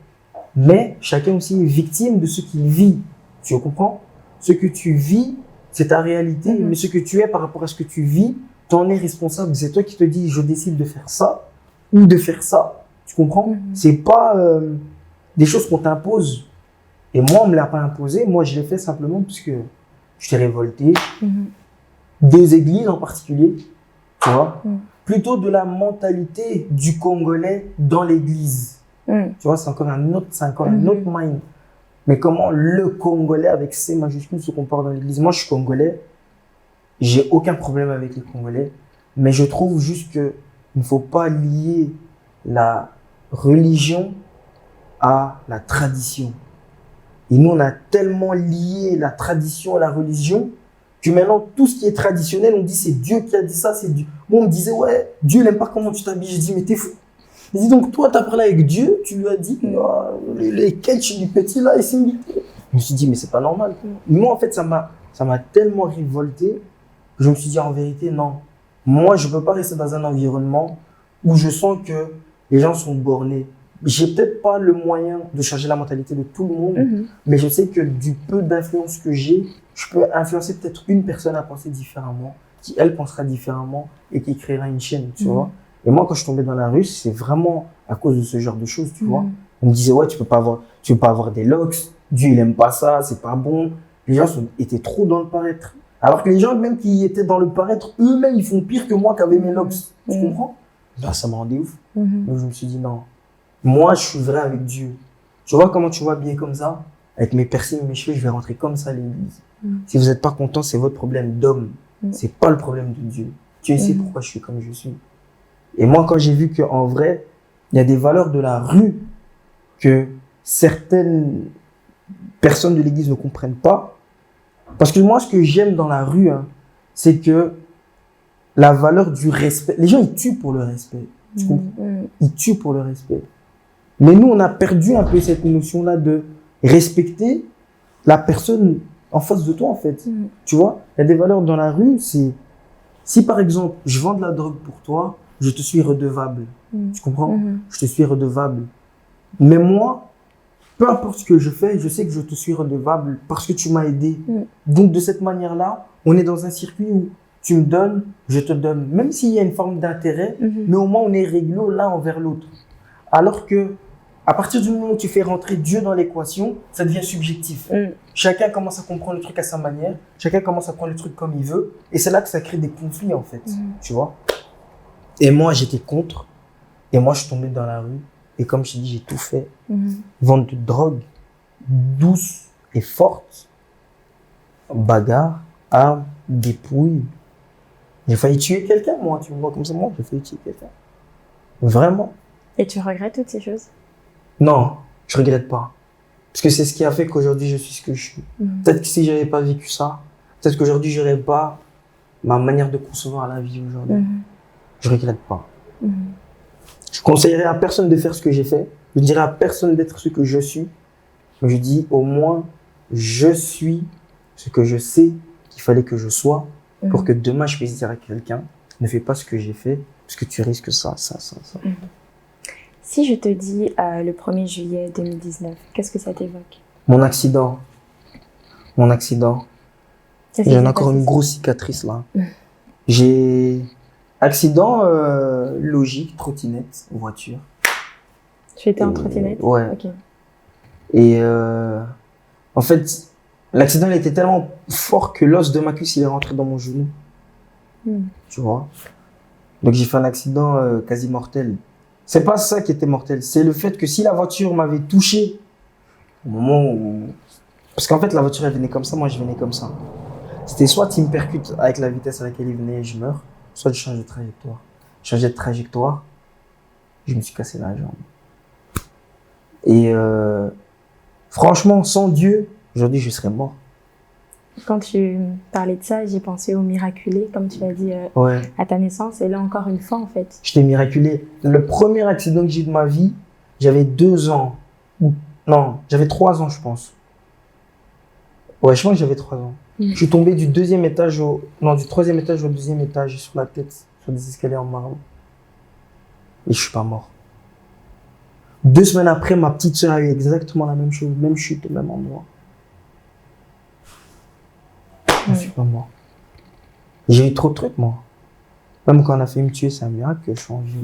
Speaker 3: mais chacun aussi est victime de ce qu'il vit. Tu comprends? Ce que tu vis, c'est ta réalité, mais ce que tu es par rapport à ce que tu vis, t'en es responsable. C'est toi qui te dis, je décide de faire ça ou de faire ça. Tu comprends? C'est pas des choses qu'on t'impose. Et moi, on me l'a pas imposé. Moi, je l'ai fait simplement parce que je t'ai révolté. Des églises en particulier, tu vois. Plutôt de la mentalité du Congolais dans l'église. Tu vois, c'est encore un autre mind. Mais comment le Congolais avec C majuscule se comporte dans l'église? Moi, je suis Congolais. J'ai aucun problème avec les Congolais. Mais je trouve juste que il ne faut pas lier la religion à la tradition. Et nous, on a tellement lié la tradition à la religion que maintenant, tout ce qui est traditionnel, on dit c'est Dieu qui a dit ça, c'est Dieu. Moi, on me disait, ouais, Dieu n'aime pas comment tu t'habilles. Je dis, mais t'es fou. Je dis, donc toi, t'as parlé avec Dieu, tu lui as dit, les catchs du petit là, et c'est invité. Je me suis dit, mais c'est pas normal. Moi, en fait, ça m'a tellement révolté que je me suis dit, en vérité, non. Moi, je peux pas rester dans un environnement où je sens que les gens sont bornés. J'ai peut-être pas le moyen de changer la mentalité de tout le monde, mais je sais que du peu d'influence que j'ai, je peux influencer peut-être une personne à penser différemment, qui elle pensera différemment et qui créera une chaîne, tu vois. Et moi, quand je tombais dans la rue, c'est vraiment à cause de ce genre de choses, tu vois. On me disait, ouais, tu peux pas avoir des locks, Dieu il aime pas ça, c'est pas bon. Les gens étaient trop dans le paraître. Alors que les gens même qui étaient dans le paraître, eux-mêmes, ils font pire que moi qui avais mes locks. Tu comprends? Ben, ça me rendait ouf. Donc je me suis dit, non. Moi, je suis vrai avec Dieu. Tu vois comment tu vois bien comme ça? Avec mes piercings et mes cheveux, je vais rentrer comme ça à l'église. Si vous n'êtes pas content, c'est votre problème d'homme. C'est pas le problème de Dieu. Dieu sait pourquoi je suis comme je suis. Et moi, quand j'ai vu qu'en vrai, il y a des valeurs de la rue que certaines personnes de l'église ne comprennent pas. Parce que moi, ce que j'aime dans la rue, c'est que la valeur du respect. Les gens, ils tuent pour le respect. Tu comprends? Ils tuent pour le respect. Mais nous, on a perdu un peu cette notion-là de respecter la personne en face de toi, en fait. Tu vois, il y a des valeurs dans la rue, c'est... Si, par exemple, je vends de la drogue pour toi, je te suis redevable. Tu comprends? Je te suis redevable. Mais moi, peu importe ce que je fais, je sais que je te suis redevable parce que tu m'as aidé. Donc, de cette manière-là, on est dans un circuit où tu me donnes, je te donne. Même s'il y a une forme d'intérêt, mais au moins on est réglo l'un envers l'autre. Alors que, à partir du moment où tu fais rentrer Dieu dans l'équation, ça devient subjectif. Chacun commence à comprendre le truc à sa manière, chacun commence à prendre le truc comme il veut, et c'est là que ça crée des conflits en fait, tu vois. Et moi j'étais contre, et moi je suis tombé dans la rue, et comme je t'ai dit, j'ai tout fait. Vente de drogue, douce et forte, bagarre, armes, dépouilles. J'ai failli tuer quelqu'un, moi, tu me vois comme ça, moi j'ai failli tuer quelqu'un. Vraiment.
Speaker 2: Et tu regrettes toutes ces choses?
Speaker 3: Non, je regrette pas. Parce que c'est ce qui a fait qu'aujourd'hui je suis ce que je suis. Peut-être que si j'avais pas vécu ça, peut-être qu'aujourd'hui j'aurais pas ma manière de concevoir la vie aujourd'hui. Je regrette pas. Je conseillerais à personne de faire ce que j'ai fait. Je dirais à personne d'être ce que je suis. Mais je dis au moins, je suis ce que je sais qu'il fallait que je sois pour que demain je puisse dire à quelqu'un, ne fais pas ce que j'ai fait parce que tu risques ça.
Speaker 2: Si je te dis le 1er juillet 2019, qu'est-ce que ça t'évoque?
Speaker 3: Mon accident. J'ai encore une grosse cicatrice là. J'ai accident logique, trottinette, voiture.
Speaker 2: Tu étais en trottinette?
Speaker 3: Ouais.
Speaker 2: Okay.
Speaker 3: Et en fait, l'accident il était tellement fort que l'os de ma cuisse il est rentré dans mon genou. Tu vois? Donc j'ai fait un accident quasi mortel. C'est pas ça qui était mortel, c'est le fait que si la voiture m'avait touché au moment où... Parce qu'en fait, la voiture, elle venait comme ça, moi, je venais comme ça. C'était soit il me percute avec la vitesse à laquelle il venait et je meurs, soit je change de trajectoire. Je changeais de trajectoire, je me suis cassé la jambe. Et franchement, sans Dieu, aujourd'hui, je serais mort.
Speaker 2: Quand tu parlais de ça, j'ai pensé au miraculé, comme tu l'as dit à ta naissance. Et là, encore une fois, en fait.
Speaker 3: Je t'ai miraculé. Le premier accident que j'ai eu de ma vie, j'avais 2 ans. Non, j'avais 3 ans, je pense. Ouais, je pense que j'avais 3 ans. Je suis tombé du 2e étage du 3e étage au 2e étage sur la tête, sur des escaliers en marbre. Et je suis pas mort. 2 semaines après, ma petite sœur a eu exactement la même chose, même chute au même endroit. Je suis pas mort. J'ai eu trop de trucs, moi. Même quand on a fait me tuer, c'est un miracle que je suis en vie.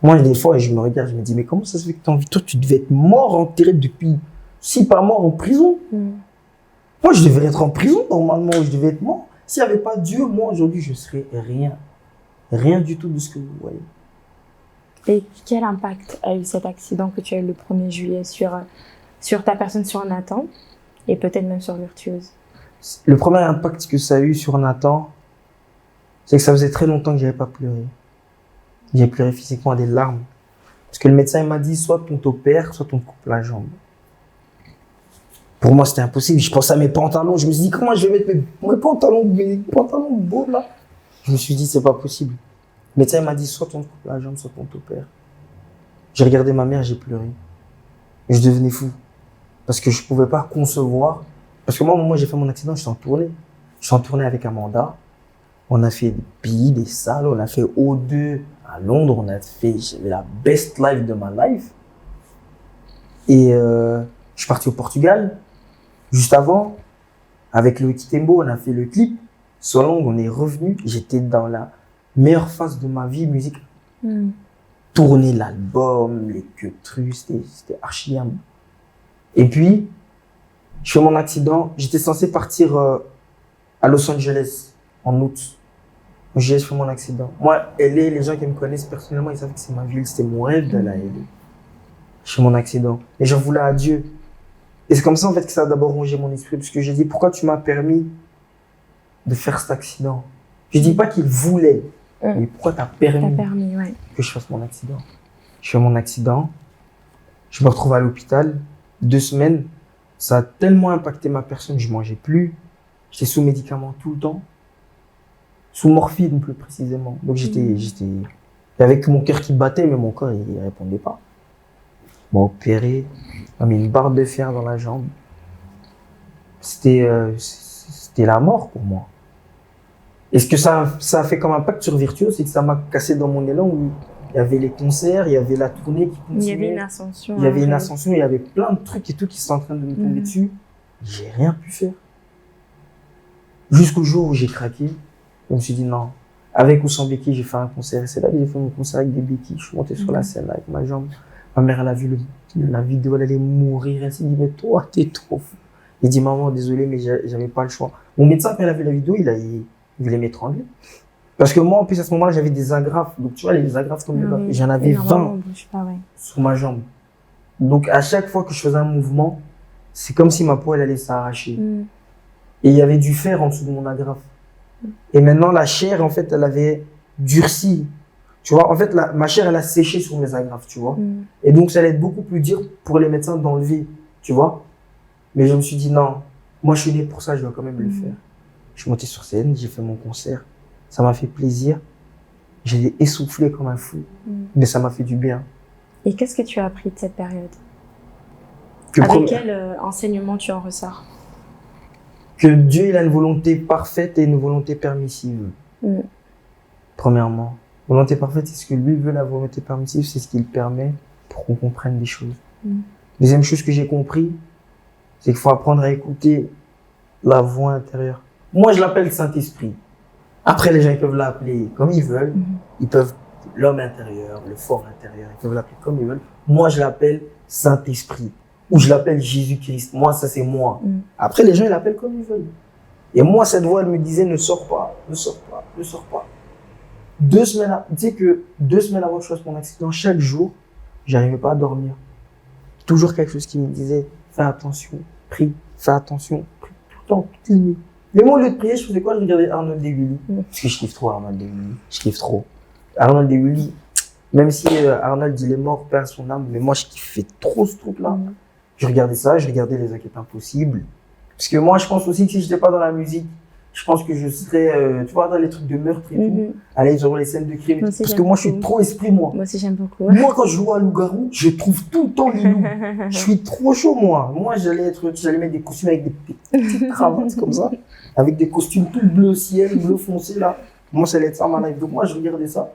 Speaker 3: Moi, des fois, je me regarde, je me dis, mais comment ça se fait que t'as envie? Toi, tu devais être mort, enterré depuis, si pas mort, en prison. Moi, je devais être en prison, normalement, je devais être mort. S'il n'y avait pas Dieu, moi, aujourd'hui, je serais rien. Rien du tout de ce que vous voyez.
Speaker 2: Et quel impact a eu cet accident que tu as eu le 1er juillet sur ta personne, sur Nathan, et peut-être même sur Virtuose?
Speaker 3: Le premier impact que ça a eu sur Nathan, c'est que ça faisait très longtemps que j'avais pas pleuré. J'ai pleuré physiquement des larmes. Parce que le médecin il m'a dit, soit on t'opère, soit on te coupe la jambe. Pour moi, c'était impossible. Je pensais à mes pantalons. Je me suis dit, comment je vais mettre mes pantalons beaux là? Je me suis dit, c'est pas possible. Le médecin il m'a dit, soit on te coupe la jambe, soit on t'opère. J'ai regardé ma mère, j'ai pleuré. Et je devenais fou. Parce que je pouvais pas concevoir. Parce que moi, au moment où j'ai fait mon accident, je suis en tournée. Je suis en tournée avec Amanda. On a fait des pays, des salles. On a fait O2 à Londres. J'avais la best life de ma life. Et je suis parti au Portugal. Juste avant, avec Loïc Tembo, on a fait le clip. Solong, on est revenu. J'étais dans la meilleure phase de ma vie musicale. Tourner l'album, les queutrus, c'était archi bien. Et puis, je fais mon accident. J'étais censé partir à Los Angeles en août. J'ai fait mon accident. Moi, LA, les gens qui me connaissent personnellement, ils savent que c'est ma ville. C'était mon rêve d'aller à LA. Je fais mon accident. Et j'en voulais à Dieu. Et c'est comme ça, en fait, que ça a d'abord rongé mon esprit. Parce que j'ai dit, pourquoi tu m'as permis de faire cet accident? Je dis pas qu'il voulait. Mais pourquoi t'as permis, que je fasse mon accident? Je fais mon accident. Je me retrouve à l'hôpital. 2 semaines. Ça a tellement impacté ma personne, je mangeais plus. J'étais sous médicaments tout le temps. Sous morphine, plus précisément. Donc j'étais avec mon cœur qui battait, mais mon corps, il répondait pas. On m'a opéré. On m'a mis une barre de fer dans la jambe. C'était la mort pour moi. Et ce que ça a fait comme impact sur Virtuose, c'est que ça m'a cassé dans mon élan où il y avait les concerts, il y avait la tournée qui continuait.
Speaker 2: Il y avait une ascension.
Speaker 3: Il y avait une ascension, il y avait plein de trucs et tout qui sont en train de me tomber dessus. J'ai rien pu faire. Jusqu'au jour où j'ai craqué, je me suis dit non. Avec ou sans béquille, j'ai fait un concert. Et c'est là que j'ai fait mon concert avec des béquilles. Je suis monté sur la scène avec ma jambe. Ma mère, elle a vu la vidéo, elle allait mourir. Elle s'est dit, mais toi, t'es trop fou. Il dit, maman, désolé, mais j'avais pas le choix. Mon médecin, quand il a vu la vidéo, il voulait m'étrangler. Parce que moi, en plus, à ce moment-là, j'avais des agrafes. Donc, tu vois, les agrafes comme les j'en avais 20 sur ma jambe. Donc, à chaque fois que je faisais un mouvement, c'est comme si ma peau, elle allait s'arracher. Et il y avait du fer en dessous de mon agrafe. Et maintenant, la chair, en fait, elle avait durci. Tu vois, en fait, ma chair, elle a séché sur mes agrafes, tu vois. Et donc, ça allait être beaucoup plus dur pour les médecins d'enlever, tu vois. Mais je me suis dit, non, moi, je suis né pour ça, je dois quand même le faire. Je suis monté sur scène, j'ai fait mon concert. Ça m'a fait plaisir. J'ai essoufflé comme un fou. Mais ça m'a fait du bien.
Speaker 2: Et qu'est-ce que tu as appris de cette période? Avec quel enseignement tu en ressors?
Speaker 3: Que Dieu, il a une volonté parfaite et une volonté permissive. Premièrement. Volonté parfaite, c'est ce que lui veut. La volonté permissive, c'est ce qu'il permet pour qu'on comprenne les choses. Deuxième chose que j'ai compris, c'est qu'il faut apprendre à écouter la voix intérieure. Moi, je l'appelle Saint-Esprit. Après, les gens, ils peuvent l'appeler comme ils veulent. Ils peuvent, l'homme intérieur, le fort intérieur, ils peuvent l'appeler comme ils veulent. Moi, je l'appelle Saint-Esprit. Ou je l'appelle Jésus-Christ. Moi, ça, c'est moi. Après, les gens, ils l'appellent comme ils veulent. Et moi, cette voix, elle me disait, ne sors pas, ne sors pas, ne sors pas. 2 semaines, tu sais que 2 semaines avant que je fasse mon accident, chaque jour, j'arrivais pas à dormir. Toujours quelque chose qui me disait, fais attention, prie, fais attention, prie, tout le temps, toute la nuit. Mais moi, au lieu de prier, je faisais quoi? Je regardais Arnold de Willy. Parce que je kiffe trop Arnold de Willy. Je kiffe trop. Arnold de Willy, même si Arnold, il est mort, perd son âme, mais moi, je kiffais trop ce truc-là. Je regardais ça, je regardais les enquêtes impossibles. Parce que moi, je pense aussi que si je n'étais pas dans la musique, je pense que je serais, tu vois, dans les trucs de meurtre et tout, aller sur les scènes de crime. Parce que moi, je suis trop esprit, moi.
Speaker 2: Moi aussi, j'aime beaucoup.
Speaker 3: Moi, quand je joue à loup-garou, je trouve tout le temps les loups. Je suis trop chaud, moi. Moi, j'allais mettre des costumes avec des petites cravates comme ça, avec des costumes tout bleu ciel, bleu foncé, là. Moi, ça allait être ça, ma life. Donc, moi, je regardais ça.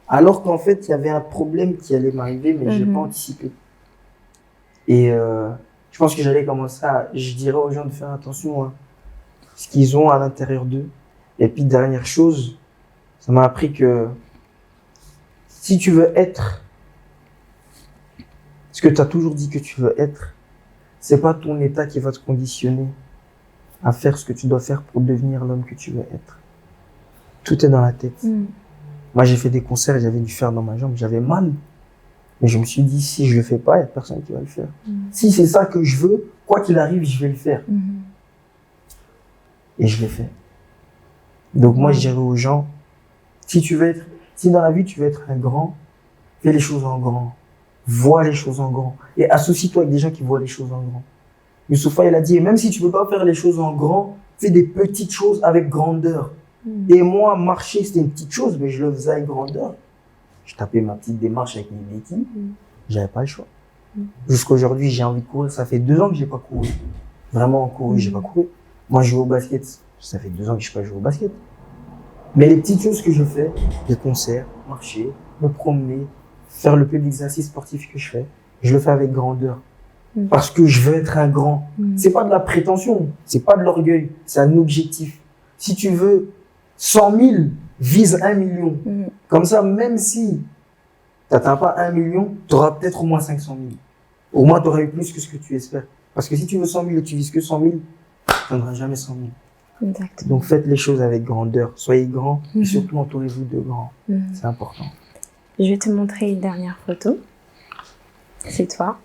Speaker 3: Alors qu'en fait, il y avait un problème qui allait m'arriver, mais je n'ai pas anticipé. Et je pense que j'allais commencer je dirais aux gens de faire attention à ce qu'ils ont à l'intérieur d'eux. Et puis, dernière chose, ça m'a appris que si tu veux être ce que tu as toujours dit que tu veux être, c'est pas ton état qui va te conditionner à faire ce que tu dois faire pour devenir l'homme que tu veux être. Tout est dans la tête. Moi, j'ai fait des concerts et j'avais du fer dans ma jambe, j'avais mal. Mais je me suis dit, si je le fais pas, il n'y a personne qui va le faire. Si c'est ça que je veux, quoi qu'il arrive, je vais le faire. Et je l'ai fait. Donc moi, je dirais aux gens, si dans la vie, tu veux être un grand, fais les choses en grand. Vois les choses en grand. Et associe-toi avec des gens qui voient les choses en grand. Youssoupha, il a dit, même si tu peux pas faire les choses en grand, fais des petites choses avec grandeur. Et moi, marcher, c'était une petite chose, mais je le faisais avec grandeur. Je tapais ma petite démarche avec mes béquilles. J'avais pas le choix. Jusqu'aujourd'hui, j'ai envie de courir. Ça fait 2 ans que j'ai pas couru. Vraiment couru, j'ai pas couru. Moi, je joue au basket. Ça fait 2 ans que je sais pas jouer au basket. Mais les petites choses que je fais, les concerts, marcher, me promener, faire le peu d'exercice sportif que je fais, je le fais avec grandeur. Parce que je veux être un grand. C'est pas de la prétention, c'est pas de l'orgueil, c'est un objectif. Si tu veux 100 000, vise 1 million. Comme ça, même si tu n'atteins pas 1 million, tu auras peut-être au moins 500 000. Au moins, tu auras eu plus que ce que tu espères. Parce que si tu veux 100 000 et tu vises que 100 000, tu n'atteindras jamais 100 000. Exactement. Donc, faites les choses avec grandeur. Soyez grand et surtout entourez-vous de grands. C'est important.
Speaker 2: Je vais te montrer une dernière photo. C'est toi.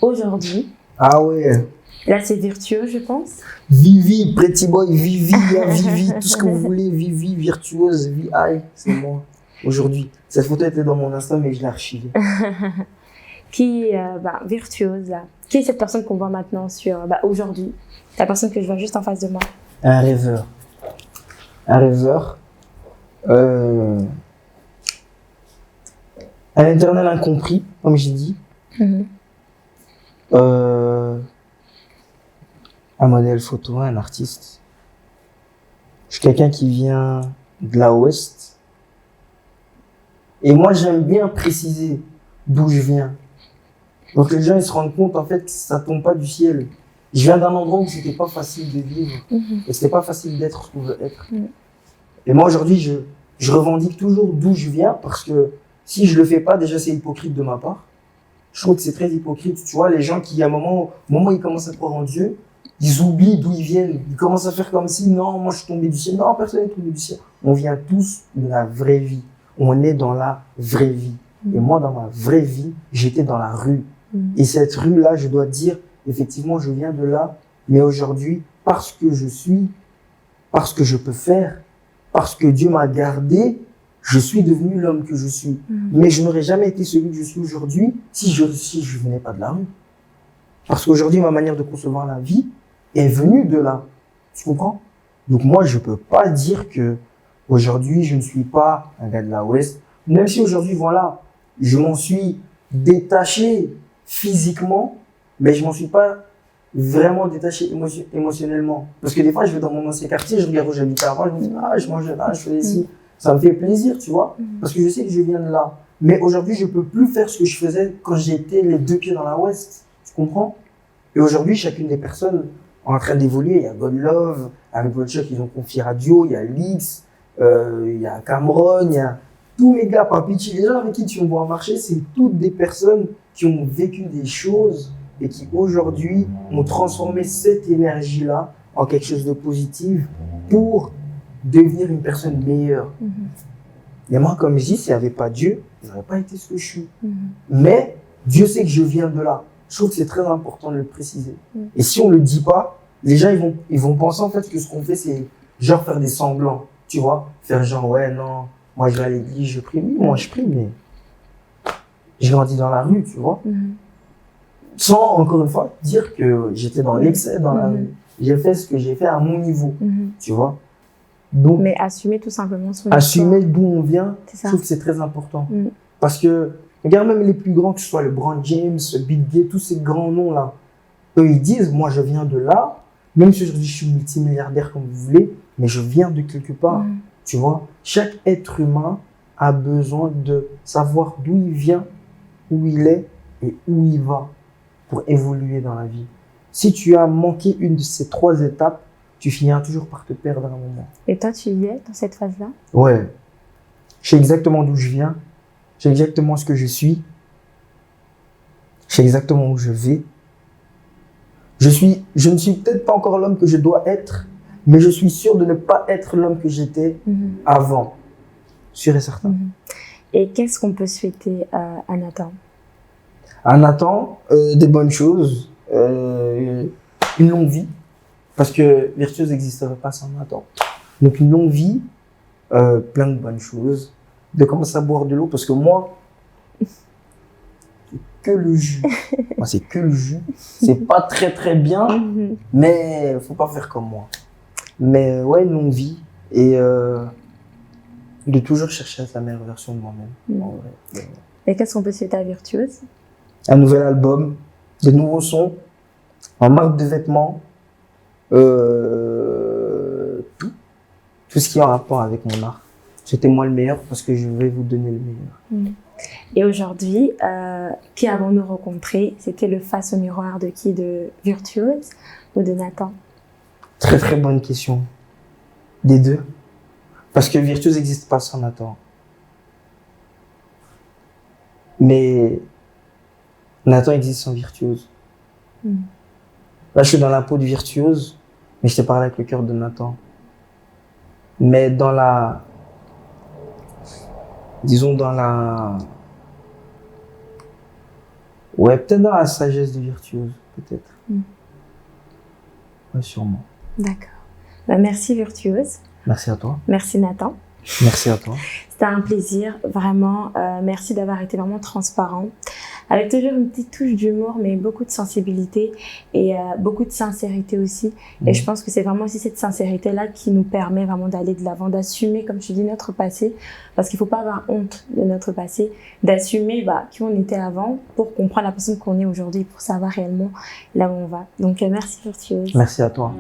Speaker 2: Aujourd'hui.
Speaker 3: Ah ouais.
Speaker 2: Là, c'est virtueux, je pense.
Speaker 3: Vivi, Pretty Boy, Vivi, Vivi, tout ce que vous voulez, Vivi, virtueuse, VI, c'est moi. Aujourd'hui. Cette photo était dans mon Insta, mais je l'ai archivée.
Speaker 2: Qui est virtueuse, là. Qui est cette personne qu'on voit maintenant aujourd'hui? La personne que je vois juste en face de moi.
Speaker 3: Un rêveur. Un rêveur. Un éternel incompris, comme j'ai dit. Un modèle photo, un artiste. Je suis quelqu'un qui vient de la Ouest. Et moi, j'aime bien préciser d'où je viens. Donc les gens, ils se rendent compte, en fait, que ça tombe pas du ciel. Je viens d'un endroit où c'était pas facile de vivre. Et c'était pas facile d'être ce qu'on veut être. Et moi, aujourd'hui, je revendique toujours d'où je viens parce que si je le fais pas, déjà, c'est hypocrite de ma part. Je trouve que c'est très hypocrite. Tu vois, les gens qui, à un moment où ils commencent à croire en Dieu, ils oublient d'où ils viennent. Ils commencent à faire comme si, non, moi, je suis tombé du ciel. Non, personne n'est tombé du ciel. On vient tous de la vraie vie. On est dans la vraie vie. Et moi, dans ma vraie vie, j'étais dans la rue. Et cette rue-là, je dois dire, effectivement, je viens de là. Mais aujourd'hui, parce que je suis, parce que je peux faire, parce que Dieu m'a gardé, je suis devenu l'homme que je suis. Mais je n'aurais jamais été celui que je suis aujourd'hui si je venais pas de la rue. Parce qu'aujourd'hui, ma manière de concevoir la vie est venue de là. Tu comprends? Donc moi, je peux pas dire que aujourd'hui, je ne suis pas un gars de la Ouest. Même si aujourd'hui, voilà, je m'en suis détaché physiquement, mais je m'en suis pas vraiment détaché émotionnellement. Parce que des fois, je vais dans mon ancien quartier, je regarde où j'habitais avant, je me dis, ah, je mangeais là, je faisais ici. Ça me fait plaisir, tu vois, parce que je sais que je viens de là. Mais aujourd'hui, je peux plus faire ce que je faisais quand j'étais les deux pieds dans la Ouest. Tu comprends? Et aujourd'hui, chacune des personnes est en train d'évoluer. Il y a God Love, avec Volchuk, ils ont confié Radio, il y a Lix, il y a Cameron, il y a tous mes gars, Papichi, les gens avec qui tu me vois marcher, c'est toutes des personnes qui ont vécu des choses et qui aujourd'hui ont transformé cette énergie-là en quelque chose de positif pour devenir une personne meilleure. Et moi, comme je dis, s'il n'y avait pas Dieu, je n'aurais pas été ce que je suis. Mais Dieu sait que je viens de là. Je trouve que c'est très important de le préciser. Et si on ne le dit pas, les gens ils vont penser en fait que ce qu'on fait, c'est genre faire des semblants. Tu vois? Faire genre, ouais, non, moi je vais à l'église, je prie. Oui, moi je prie, mais j'ai grandi dans la rue, tu vois? Sans, encore une fois, dire que j'étais dans l'excès dans la rue. J'ai fait ce que j'ai fait à mon niveau, tu vois? Donc,
Speaker 2: mais assumer tout simplement son
Speaker 3: assumer d'où on vient, je trouve que c'est très important. Parce que, regarde même les plus grands, que ce soit le LeBron James, Bill Gates, tous ces grands noms-là, eux, ils disent, moi, je viens de là, même si aujourd'hui je suis multimilliardaire comme vous voulez, mais je viens de quelque part, tu vois. Chaque être humain a besoin de savoir d'où il vient, où il est et où il va pour évoluer dans la vie. Si tu as manqué une de ces trois étapes, tu finiras toujours par te perdre à un moment.
Speaker 2: Et toi, tu y es dans cette phase-là?
Speaker 3: Ouais. Je sais exactement d'où je viens. Je sais exactement ce que je suis. Je sais exactement où je vais. Je ne suis peut-être pas encore l'homme que je dois être, mais je suis sûr de ne pas être l'homme que j'étais avant. Sûr et certain.
Speaker 2: Et qu'est-ce qu'on peut souhaiter à Nathan?
Speaker 3: À Nathan, des bonnes choses, une longue vie. Parce que Virtuose n'existerait pas sans Nathan. Donc une longue vie, plein de bonnes choses, de commencer à boire de l'eau, parce que moi, c'est que le jus. Moi, c'est que le jus. C'est pas très très bien, mais faut pas faire comme moi. Mais ouais, une longue vie et de toujours chercher à être la meilleure version de moi-même. En vrai.
Speaker 2: Et qu'est-ce qu'on peut souhaiter à Virtuose?
Speaker 3: Un nouvel album, des nouveaux sons, en marque de vêtements. Tout ce qui est en rapport avec mon art. C'était moi le meilleur parce que je vais vous donner le meilleur.
Speaker 2: Et aujourd'hui, qui avons-nous rencontré? C'était le face au miroir de qui? De Virtuose ou de Nathan?
Speaker 3: Très très bonne question. Des deux. Parce que Virtuose n'existe pas sans Nathan. Mais Nathan existe sans Virtuose. Là, je suis dans la peau de Virtuose, mais je t'ai parlé avec le cœur de Nathan. Mais dans la... Disons dans la... Ouais, peut-être dans la sagesse de Virtuose, peut-être. Ouais, sûrement.
Speaker 2: D'accord. Bah, merci Virtuose.
Speaker 3: Merci à toi.
Speaker 2: Merci Nathan.
Speaker 3: Merci à toi.
Speaker 2: C'était un plaisir, vraiment. Merci d'avoir été vraiment transparent. Avec toujours une petite touche d'humour, mais beaucoup de sensibilité et beaucoup de sincérité aussi. Et je pense que c'est vraiment aussi cette sincérité-là qui nous permet vraiment d'aller de l'avant, d'assumer, comme tu dis, notre passé. Parce qu'il ne faut pas avoir honte de notre passé, d'assumer qui on était avant pour comprendre la personne qu'on est aujourd'hui, pour savoir réellement là où on va. Donc merci Virtuose.
Speaker 3: Merci à toi.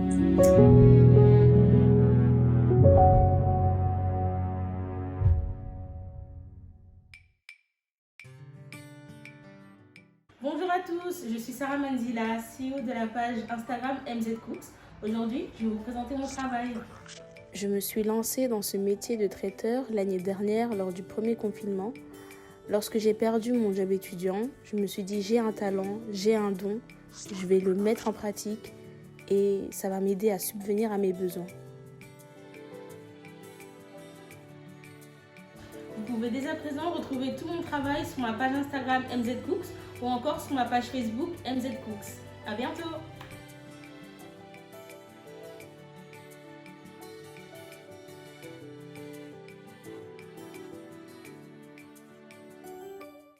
Speaker 1: Sarah Manzila, CEO de la page Instagram MZ Cooks. Aujourd'hui, je vais vous présenter mon travail.
Speaker 4: Je me suis lancée dans ce métier de traiteur l'année dernière lors du premier confinement. Lorsque j'ai perdu mon job étudiant, je me suis dit j'ai un talent, j'ai un don, je vais le mettre en pratique et ça va m'aider à subvenir à mes besoins.
Speaker 1: Vous pouvez dès à présent retrouver tout mon travail sur ma page Instagram MZ Cooks ou encore sur ma page Facebook MZ Cooks. À bientôt!